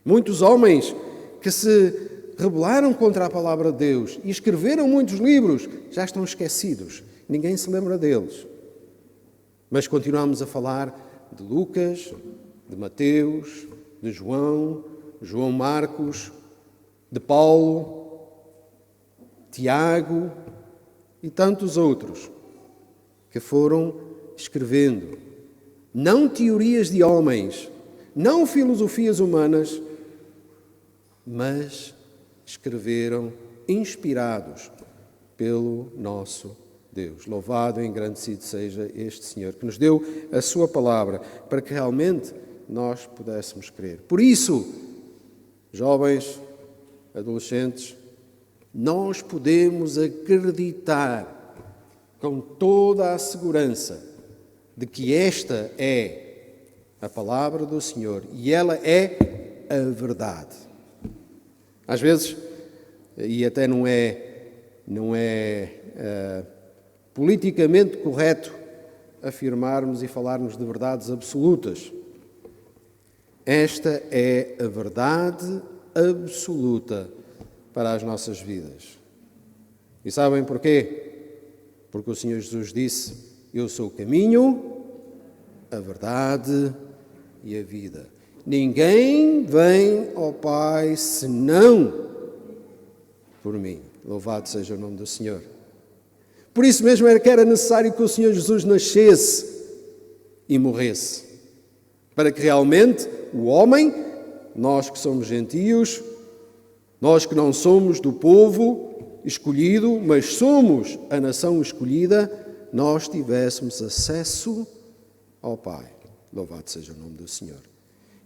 S5: Muitos homens que se rebelaram contra a palavra de Deus e escreveram muitos livros já estão esquecidos. Ninguém se lembra deles. Mas continuamos a falar de Lucas, de Mateus, de João Marcos, de Paulo, Tiago e tantos outros que foram escrevendo. Não teorias de homens, não filosofias humanas, mas escreveram inspirados pelo nosso Deus. Louvado e engrandecido seja este Senhor, que nos deu a sua palavra para que realmente nós pudéssemos crer. Por isso, jovens, adolescentes, nós podemos acreditar com toda a segurança de que esta é a palavra do Senhor e ela é a verdade. Às vezes, e até não é politicamente correto afirmarmos e falarmos de verdades absolutas. Esta é a verdade absoluta para as nossas vidas. E sabem porquê? Porque o Senhor Jesus disse: eu sou o caminho, a verdade e a vida. Ninguém vem ao Pai senão por mim. Louvado seja o nome do Senhor. Por isso mesmo era que era necessário que o Senhor Jesus nascesse e morresse, para que realmente o homem, nós que somos gentios, nós que não somos do povo escolhido, mas somos a nação escolhida, nós tivéssemos acesso ao Pai. Louvado seja o nome do Senhor.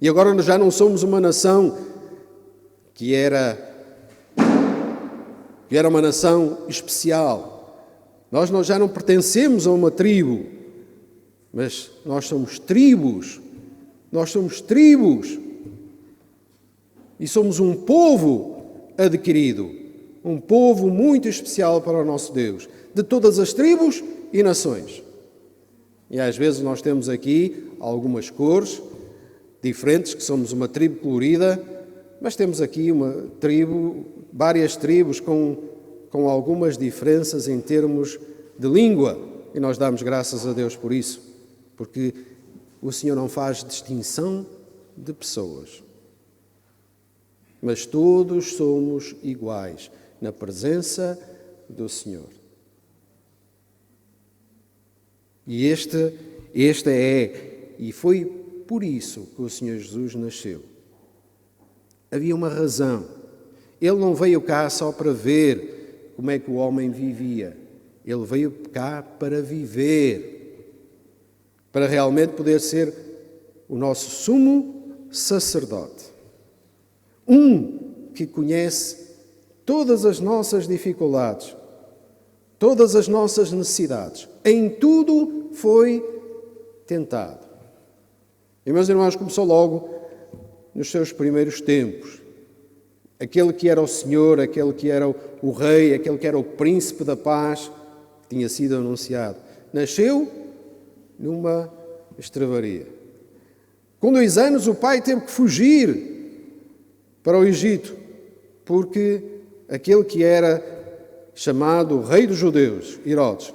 S5: E agora nós já não somos uma nação que era uma nação especial. Nós já não pertencemos a uma tribo, mas nós somos tribos. Nós somos tribos. E somos um povo adquirido. Um povo muito especial para o nosso Deus. De todas as tribos e nações. E às vezes nós temos aqui algumas cores diferentes, que somos uma tribo colorida, mas temos aqui várias tribos com algumas diferenças em termos de língua. E nós damos graças a Deus por isso, porque o Senhor não faz distinção de pessoas. Mas todos somos iguais na presença do Senhor. E e foi por isso que o Senhor Jesus nasceu. Havia uma razão. Ele não veio cá só para ver como é que o homem vivia. Ele veio cá para viver, para realmente poder ser o nosso sumo sacerdote. Que conhece todas as nossas dificuldades, todas as nossas necessidades. Em tudo foi tentado. E, meus irmãos, começou logo nos seus primeiros tempos. Aquele que era o Senhor, aquele que era o Rei, aquele que era o Príncipe da Paz, tinha sido anunciado. Nasceu numa estrebaria. Com 2 anos, o pai teve que fugir para o Egito, porque aquele que era chamado o Rei dos Judeus, Herodes,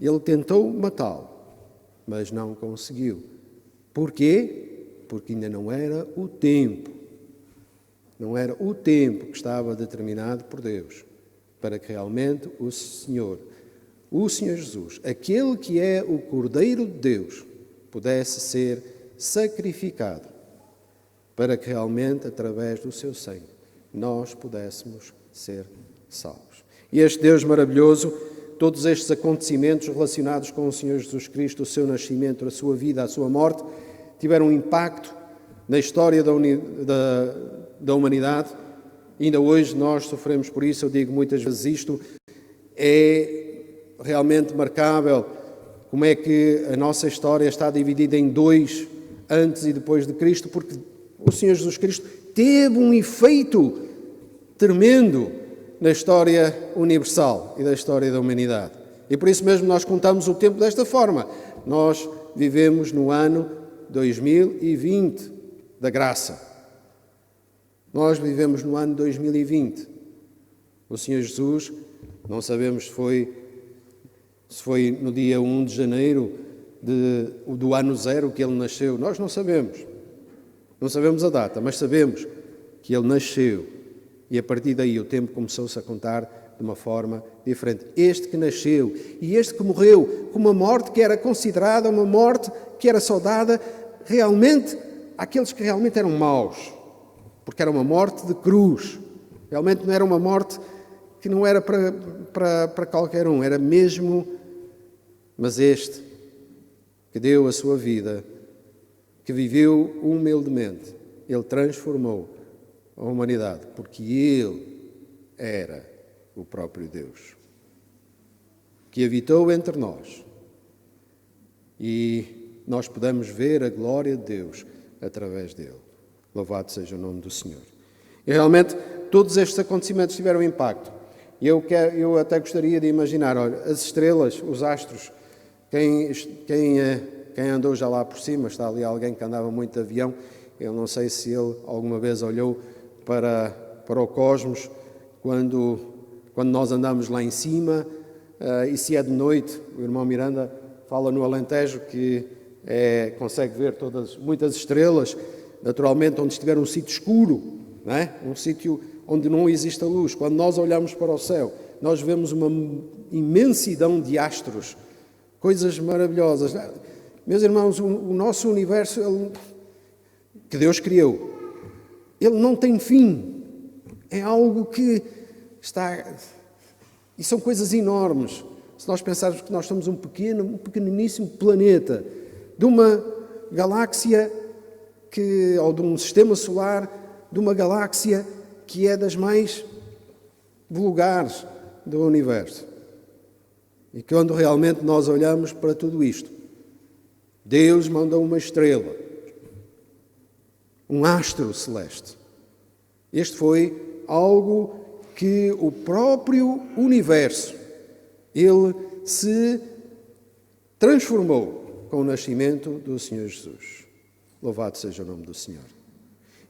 S5: ele tentou matá-lo, mas não conseguiu. Porquê? Porque ainda não era o tempo. Não era o tempo que estava determinado por Deus para que realmente o Senhor o Senhor Jesus, aquele que é o Cordeiro de Deus, pudesse ser sacrificado para que realmente, através do seu sangue, nós pudéssemos ser salvos. E este Deus maravilhoso, todos estes acontecimentos relacionados com o Senhor Jesus Cristo, o seu nascimento, a sua vida, a sua morte, tiveram um impacto na história da humanidade. Ainda hoje nós sofremos por isso. Eu digo muitas vezes isto, é realmente marcável como é que a nossa história está dividida em dois, antes e depois de Cristo, porque o Senhor Jesus Cristo teve um efeito tremendo na história universal e da história da humanidade. E por isso mesmo nós contamos o tempo desta forma. Nós vivemos no ano 2020 da graça. Nós vivemos no ano 2020. O Senhor Jesus, não sabemos se foi no dia 1 de janeiro do ano zero que ele nasceu. Nós não sabemos. Não sabemos a data, mas sabemos que ele nasceu. E a partir daí o tempo começou-se a contar de uma forma diferente. Este que nasceu e este que morreu com uma morte que era considerada uma morte que era saudada realmente àqueles que realmente eram maus. Porque era uma morte de cruz. Realmente não era uma morte que não era para qualquer um. Era mesmo... Mas este que deu a sua vida, que viveu humildemente, ele transformou a humanidade, porque ele era o próprio Deus, que habitou entre nós. E nós podemos ver a glória de Deus através dele. Louvado seja o nome do Senhor. E realmente todos estes acontecimentos tiveram impacto. E eu até gostaria de imaginar, olha, as estrelas, os astros, quem andou já lá por cima, está ali alguém que andava muito de avião, eu não sei se ele alguma vez olhou para o cosmos, quando nós andamos lá em cima, e se é de noite, o irmão Miranda fala no Alentejo que consegue ver muitas estrelas, naturalmente onde estiver um sítio escuro, não é? Um sítio onde não existe a luz. Quando nós olhamos para o céu, nós vemos uma imensidão de astros, coisas maravilhosas. Meus irmãos, o nosso universo, que Deus criou, ele não tem fim. É algo que está... E são coisas enormes. Se nós pensarmos que nós somos um pequeniníssimo planeta de uma galáxia ou de um sistema solar, de uma galáxia que é das mais vulgares do universo. E quando realmente nós olhamos para tudo isto, Deus mandou uma estrela, um astro celeste. Este foi algo que o próprio universo, ele se transformou com o nascimento do Senhor Jesus. Louvado seja o nome do Senhor.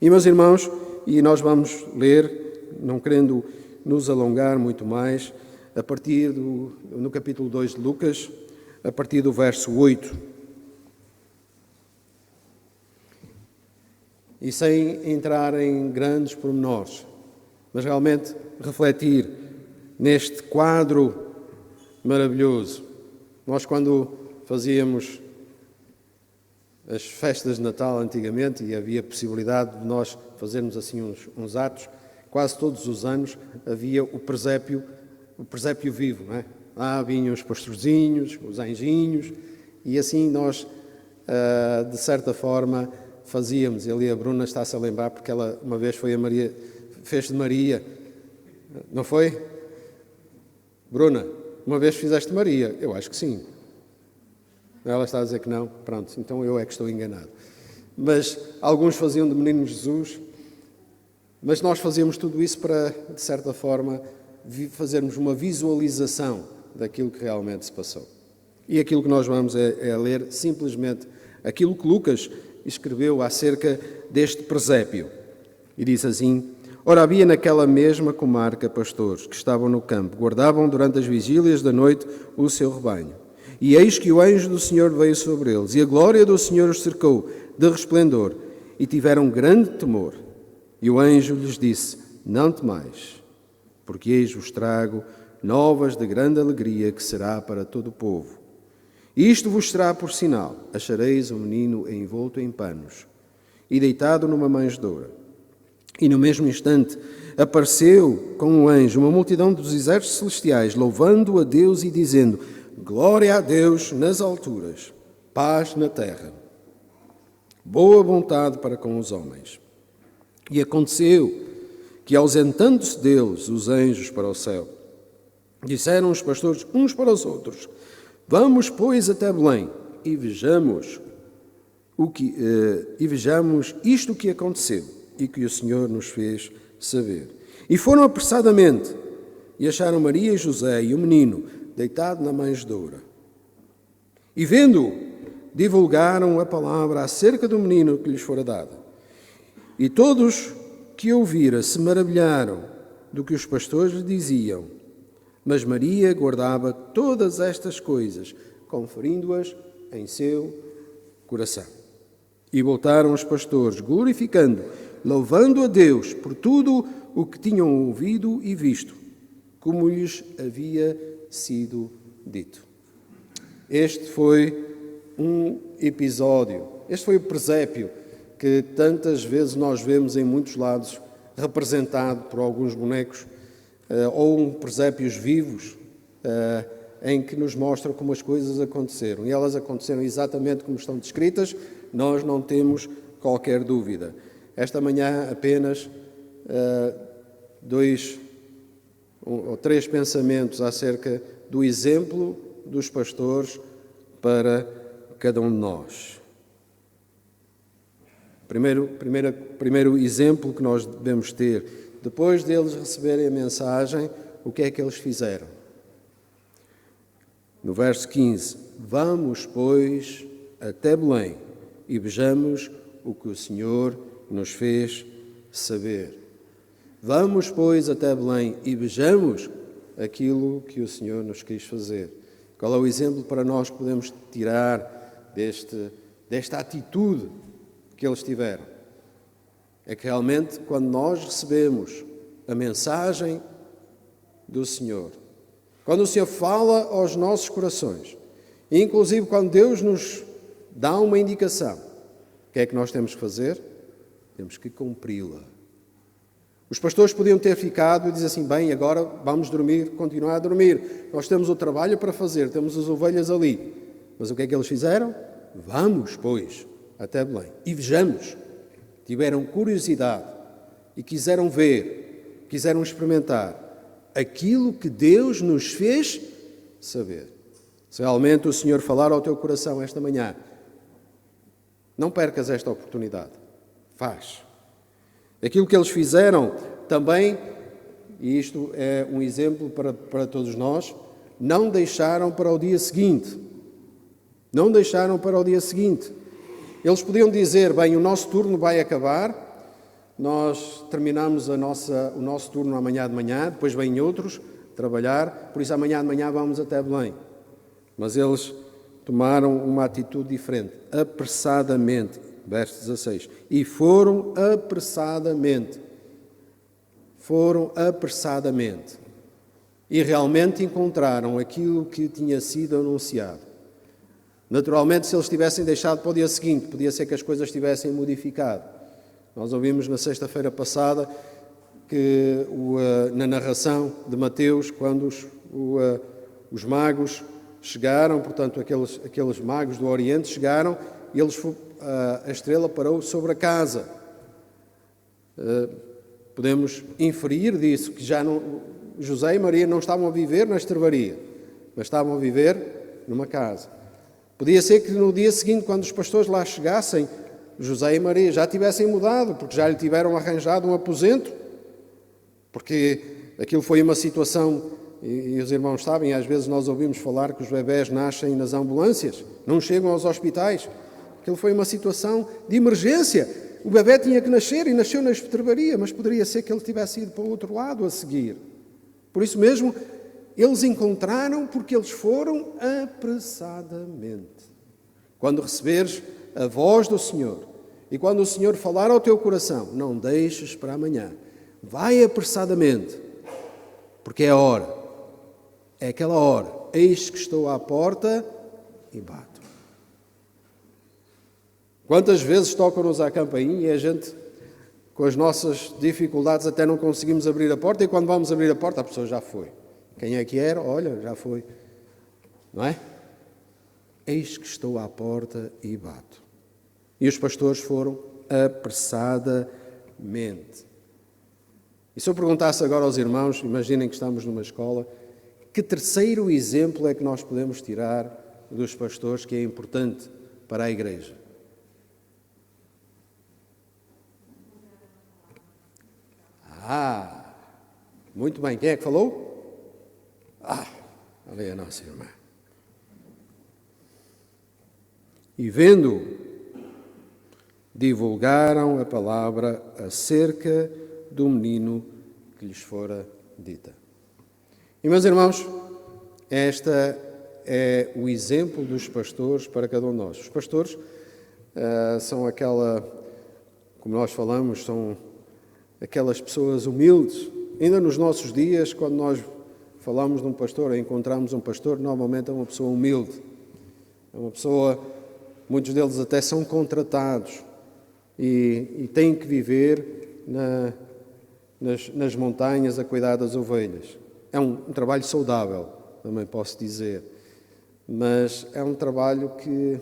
S5: E, meus irmãos, e nós vamos ler, não querendo nos alongar muito mais, a partir no capítulo 2 de Lucas, a partir do verso 8. E sem entrar em grandes pormenores, mas realmente refletir neste quadro maravilhoso. Nós, quando fazíamos as festas de Natal antigamente, e havia possibilidade de nós fazermos assim uns atos, quase todos os anos havia o presépio vivo, não é? Lá vinham os pastorzinhos, os anjinhos, e assim nós, de certa forma, fazíamos. E ali a Bruna está-se a lembrar, porque ela uma vez fez de Maria, não foi? Bruna, uma vez fizeste Maria? Eu acho que sim. Ela está a dizer que não. Pronto, então eu é que estou enganado. Mas alguns faziam de Menino Jesus, mas nós fazíamos tudo isso para, de certa forma, fazermos uma visualização daquilo que realmente se passou. E aquilo que nós vamos é ler simplesmente aquilo que Lucas escreveu acerca deste presépio. E diz assim: Ora, havia naquela mesma comarca pastores que estavam no campo, guardavam durante as vigílias da noite o seu rebanho. E eis que o anjo do Senhor veio sobre eles, e a glória do Senhor os cercou de resplendor, e tiveram grande temor. E o anjo lhes disse: Não temais, porque eis vos trago novas de grande alegria que será para todo o povo. Isto vos será por sinal: achareis um menino envolto em panos e deitado numa manjedoura. E no mesmo instante apareceu com um anjo uma multidão dos exércitos celestiais, louvando a Deus e dizendo: Glória a Deus nas alturas, paz na terra, boa vontade para com os homens. E aconteceu que, ausentando-se deles os anjos para o céu, disseram os pastores uns para os outros: Vamos, pois, até Belém e vejamos isto que aconteceu e que o Senhor nos fez saber. E foram apressadamente e acharam Maria e José e o menino deitado na manjedoura. E vendo-o, divulgaram a palavra acerca do menino que lhes fora dado. E todos que ouvira se maravilharam do que os pastores lhe diziam. Mas Maria guardava todas estas coisas, conferindo-as em seu coração. E voltaram os pastores, glorificando, louvando a Deus por tudo o que tinham ouvido e visto, como lhes havia sido dito. Este foi um episódio, este foi o presépio que tantas vezes nós vemos em muitos lados, representado por alguns bonecos, ou presépios vivos, em que nos mostram como as coisas aconteceram. E elas aconteceram exatamente como estão descritas, nós não temos qualquer dúvida. Esta manhã apenas 2 ou 3 pensamentos acerca do exemplo dos pastores para cada um de nós. Primeiro exemplo que nós devemos ter, depois deles receberem a mensagem, o que é que eles fizeram? No verso 15, vamos, pois, até Belém e vejamos o que o Senhor nos fez saber. Vamos, pois, até Belém e vejamos aquilo que o Senhor nos quis fazer. Qual é o exemplo para nós que podemos tirar desta atitude que eles tiveram? É que realmente, quando nós recebemos a mensagem do Senhor, quando o Senhor fala aos nossos corações, e inclusive quando Deus nos dá uma indicação, o que é que nós temos que fazer? Temos que cumpri-la. Os pastores podiam ter ficado e dizer assim: bem, agora vamos dormir, continuar a dormir. Nós temos o trabalho para fazer, temos as ovelhas ali. Mas o que é que eles fizeram? Vamos, pois, até Belém e vejamos. Tiveram curiosidade e quiseram ver, quiseram experimentar aquilo que Deus nos fez saber. Se realmente o Senhor falar ao teu coração esta manhã, não percas esta oportunidade. Faz. Aquilo que eles fizeram também, e isto é um exemplo para todos nós, não deixaram para o dia seguinte. Não deixaram para o dia seguinte. Eles podiam dizer: bem, o nosso turno vai acabar, nós terminamos o nosso turno amanhã de manhã, depois vêm outros trabalhar, por isso amanhã de manhã vamos até Belém. Mas eles tomaram uma atitude diferente, apressadamente. Verso 16. E foram apressadamente. Foram apressadamente. E realmente encontraram aquilo que tinha sido anunciado. Naturalmente, se eles tivessem deixado para o dia seguinte, podia ser que as coisas tivessem modificado. Nós ouvimos na sexta-feira passada que na narração de Mateus, quando os magos chegaram, portanto, aqueles magos do Oriente chegaram, e a estrela parou sobre a casa. Podemos inferir disso que José e Maria não estavam a viver na estrebaria, mas estavam a viver numa casa. Podia ser que no dia seguinte, quando os pastores lá chegassem, José e Maria já tivessem mudado, porque já lhe tiveram arranjado um aposento, porque aquilo foi uma situação, e os irmãos sabem, às vezes nós ouvimos falar que os bebés nascem nas ambulâncias, não chegam aos hospitais. Aquilo foi uma situação de emergência. O bebé tinha que nascer e nasceu na estrebaria, mas poderia ser que ele tivesse ido para o outro lado a seguir. Por isso mesmo, eles encontraram porque eles foram apressadamente. Quando receberes a voz do Senhor e quando o Senhor falar ao teu coração, não deixes para amanhã. Vai apressadamente, porque é a hora. É aquela hora. Eis que estou à porta e bato. Quantas vezes tocam-nos à campainha e a gente, com as nossas dificuldades, até não conseguimos abrir a porta, e quando vamos abrir a porta, a pessoa já foi. Quem é que era? Olha, já foi. Não é? Eis que estou à porta e bato. E os pastores foram apressadamente. E se eu perguntasse agora aos irmãos, imaginem que estamos numa escola, que terceiro exemplo é que nós podemos tirar dos pastores que é importante para a igreja? Muito bem. Quem é que falou? Ali a nossa irmã. E vendo, divulgaram a palavra acerca do menino que lhes fora dita. E, meus irmãos, esta é o exemplo dos pastores para cada um de nós. Os pastores são como nós falamos, são aquelas pessoas humildes. Ainda nos nossos dias, quando nós falamos de um pastor, ou encontramos um pastor, normalmente é uma pessoa humilde. É uma pessoa, muitos deles até são contratados e têm que viver nas montanhas a cuidar das ovelhas. É um trabalho saudável, também posso dizer, mas é um trabalho que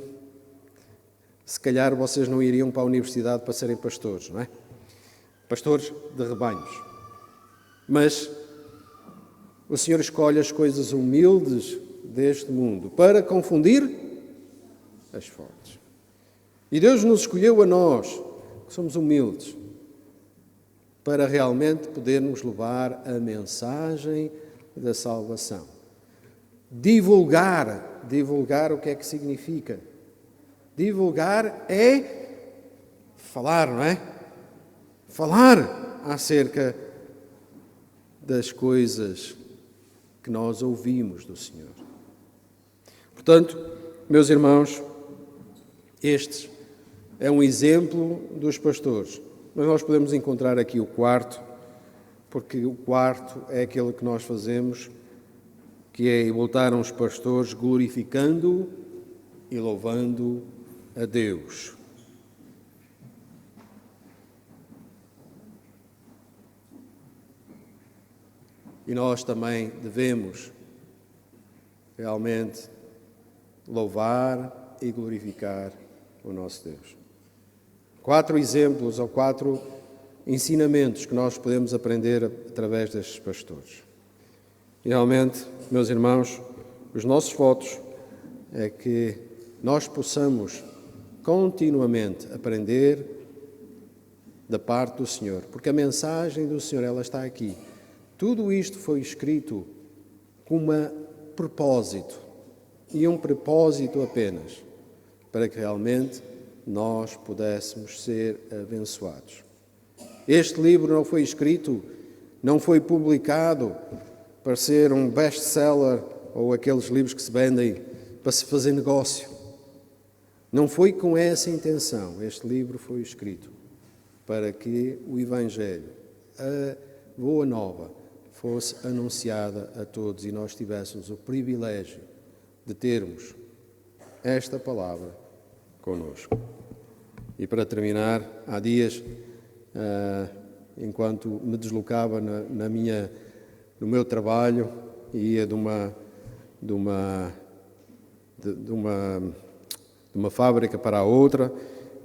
S5: se calhar vocês não iriam para a universidade para serem pastores, não é? Pastores de rebanhos. Mas o Senhor escolhe as coisas humildes deste mundo para confundir as fortes. E Deus nos escolheu a nós, que somos humildes, para realmente podermos levar a mensagem da salvação. Divulgar o que é que significa? Divulgar é falar, não é? Falar acerca das coisas que nós ouvimos do Senhor. Portanto, meus irmãos, este é um exemplo dos pastores. Mas nós podemos encontrar aqui o quarto, porque o quarto é aquele que nós fazemos, que é voltaram os pastores glorificando e louvando a Deus. E nós também devemos realmente louvar e glorificar o nosso Deus. 4 exemplos ou 4 ensinamentos que nós podemos aprender através destes pastores. E realmente, meus irmãos, os nossos votos é que nós possamos continuamente aprender da parte do Senhor, porque a mensagem do Senhor, ela está aqui. Tudo isto foi escrito com um propósito, e um propósito apenas, para que realmente nós pudéssemos ser abençoados. Este livro não foi escrito, não foi publicado para ser um best-seller ou aqueles livros que se vendem para se fazer negócio. Não foi com essa intenção. Este livro foi escrito para que o Evangelho, a Boa Nova, fosse anunciada a todos e nós tivéssemos o privilégio de termos esta palavra connosco. E para terminar, há dias, enquanto me deslocava no meu trabalho, ia de uma fábrica para a outra,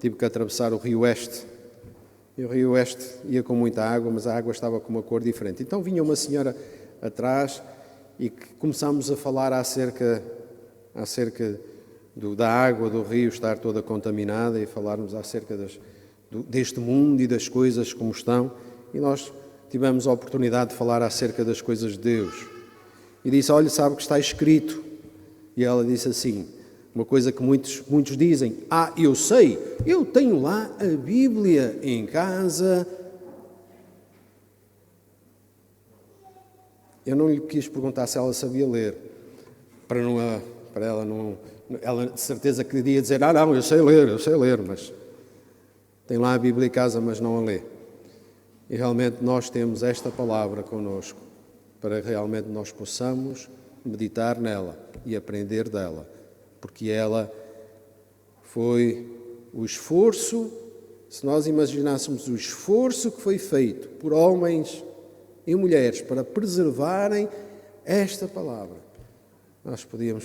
S5: tive que atravessar o Rio Este. E o Rio Este ia com muita água, mas a água estava com uma cor diferente. Então vinha uma senhora atrás e começámos a falar acerca da água do rio estar toda contaminada e falarmos acerca deste mundo e das coisas como estão. E nós tivemos a oportunidade de falar acerca das coisas de Deus. E disse, olha, sabe que está escrito. E ela disse assim, uma coisa que muitos dizem, eu sei, eu tenho lá a Bíblia em casa. Eu não lhe quis perguntar se ela sabia ler, para ela não... Ela de certeza queria dizer, não, eu sei ler, mas tem lá a Bíblia em casa, mas não a lê. E realmente nós temos esta palavra connosco, para realmente nós possamos meditar nela e aprender dela, porque ela foi o esforço, se nós imaginássemos o esforço que foi feito por homens e mulheres para preservarem esta palavra, nós podemos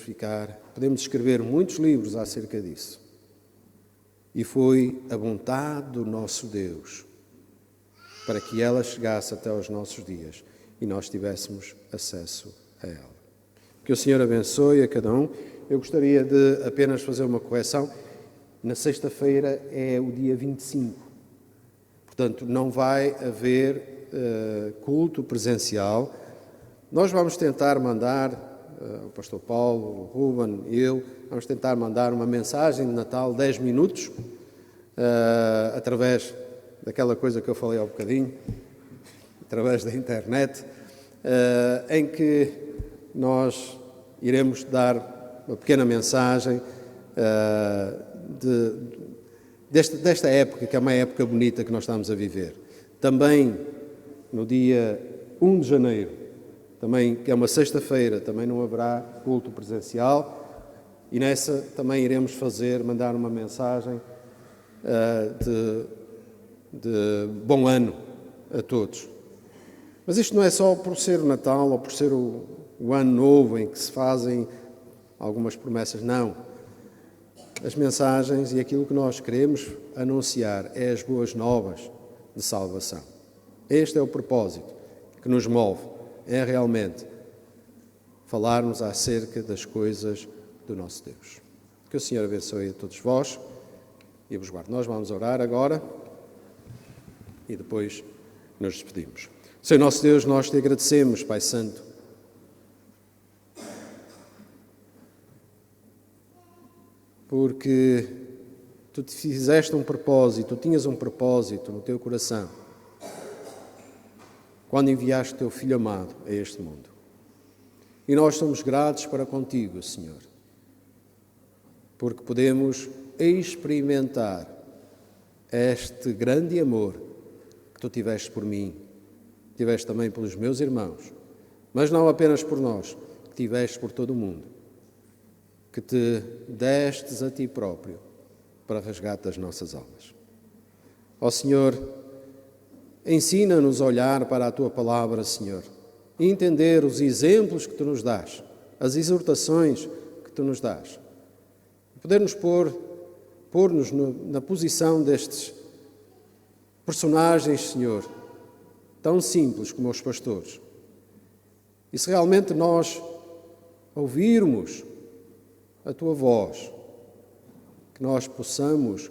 S5: escrever muitos livros acerca disso. E foi a vontade do nosso Deus para que ela chegasse até aos nossos dias e nós tivéssemos acesso a ela. Que o Senhor abençoe a cada um. Eu gostaria de apenas fazer uma correção. Na sexta-feira é o dia 25. Portanto, não vai haver culto presencial. Nós vamos tentar mandar, o pastor Paulo, o Ruben e eu, vamos tentar mandar uma mensagem de Natal, 10 minutos, através daquela coisa que eu falei há um bocadinho, através da internet, em que nós iremos dar uma pequena mensagem desta época, que é uma época bonita que nós estamos a viver. Também, no dia 1 de janeiro, também, que é uma sexta-feira, também não haverá culto presencial e nessa também iremos mandar uma mensagem de bom ano a todos. Mas isto não é só por ser o Natal ou por ser o ano novo em que se fazem algumas promessas, não. As mensagens e aquilo que nós queremos anunciar é as boas novas de salvação. Este é o propósito que nos move, é realmente falarmos acerca das coisas do nosso Deus. Que o Senhor abençoe a todos vós e vos guarde. Nós vamos orar agora e depois nos despedimos. Senhor nosso Deus, nós te agradecemos, Pai Santo, porque tu te fizeste um propósito, tu tinhas um propósito no teu coração quando enviaste o teu Filho amado a este mundo. E nós somos gratos para contigo, Senhor, porque podemos experimentar este grande amor que tu tiveste por mim, tiveste também pelos meus irmãos, mas não apenas por nós, que tiveste por todo o mundo, que te destes a ti próprio para resgate das nossas almas. Ó Senhor, ensina-nos a olhar para a tua palavra, Senhor, e entender os exemplos que tu nos dás, as exortações que tu nos dás. Poder-nos pôr-nos na posição destes personagens, Senhor, tão simples como os pastores. E se realmente nós ouvirmos a tua voz, que nós possamos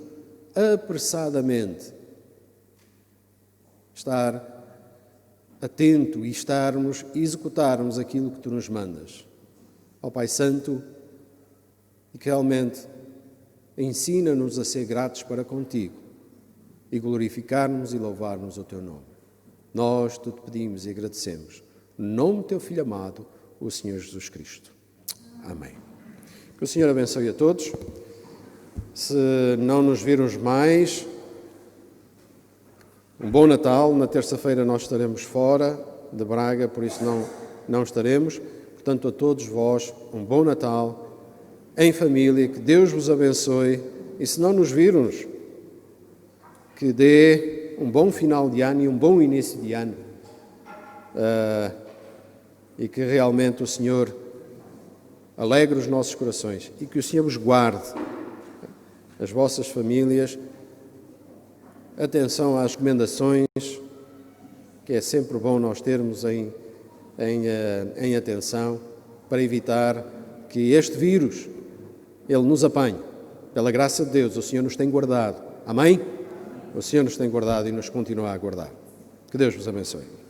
S5: apressadamente estar atento e executarmos aquilo que tu nos mandas. Ó Pai Santo, e que realmente ensina-nos a ser gratos para contigo e glorificarmos e louvarmos o teu nome. Nós te pedimos e agradecemos. No nome do teu Filho amado, o Senhor Jesus Cristo. Amém. Que o Senhor abençoe a todos. Se não nos virmos mais, um bom Natal. Na terça-feira nós estaremos fora de Braga, por isso não estaremos. Portanto, a todos vós, um bom Natal, em família, que Deus vos abençoe. E se não nos virmos, que dê um bom final de ano e um bom início de ano. E que realmente o Senhor alegre os nossos corações e que o Senhor vos guarde, as vossas famílias. Atenção às recomendações, que é sempre bom nós termos em atenção para evitar que este vírus ele nos apanhe. Pela graça de Deus, o Senhor nos tem guardado. Amém? O Senhor nos tem guardado e nos continua a guardar. Que Deus vos abençoe.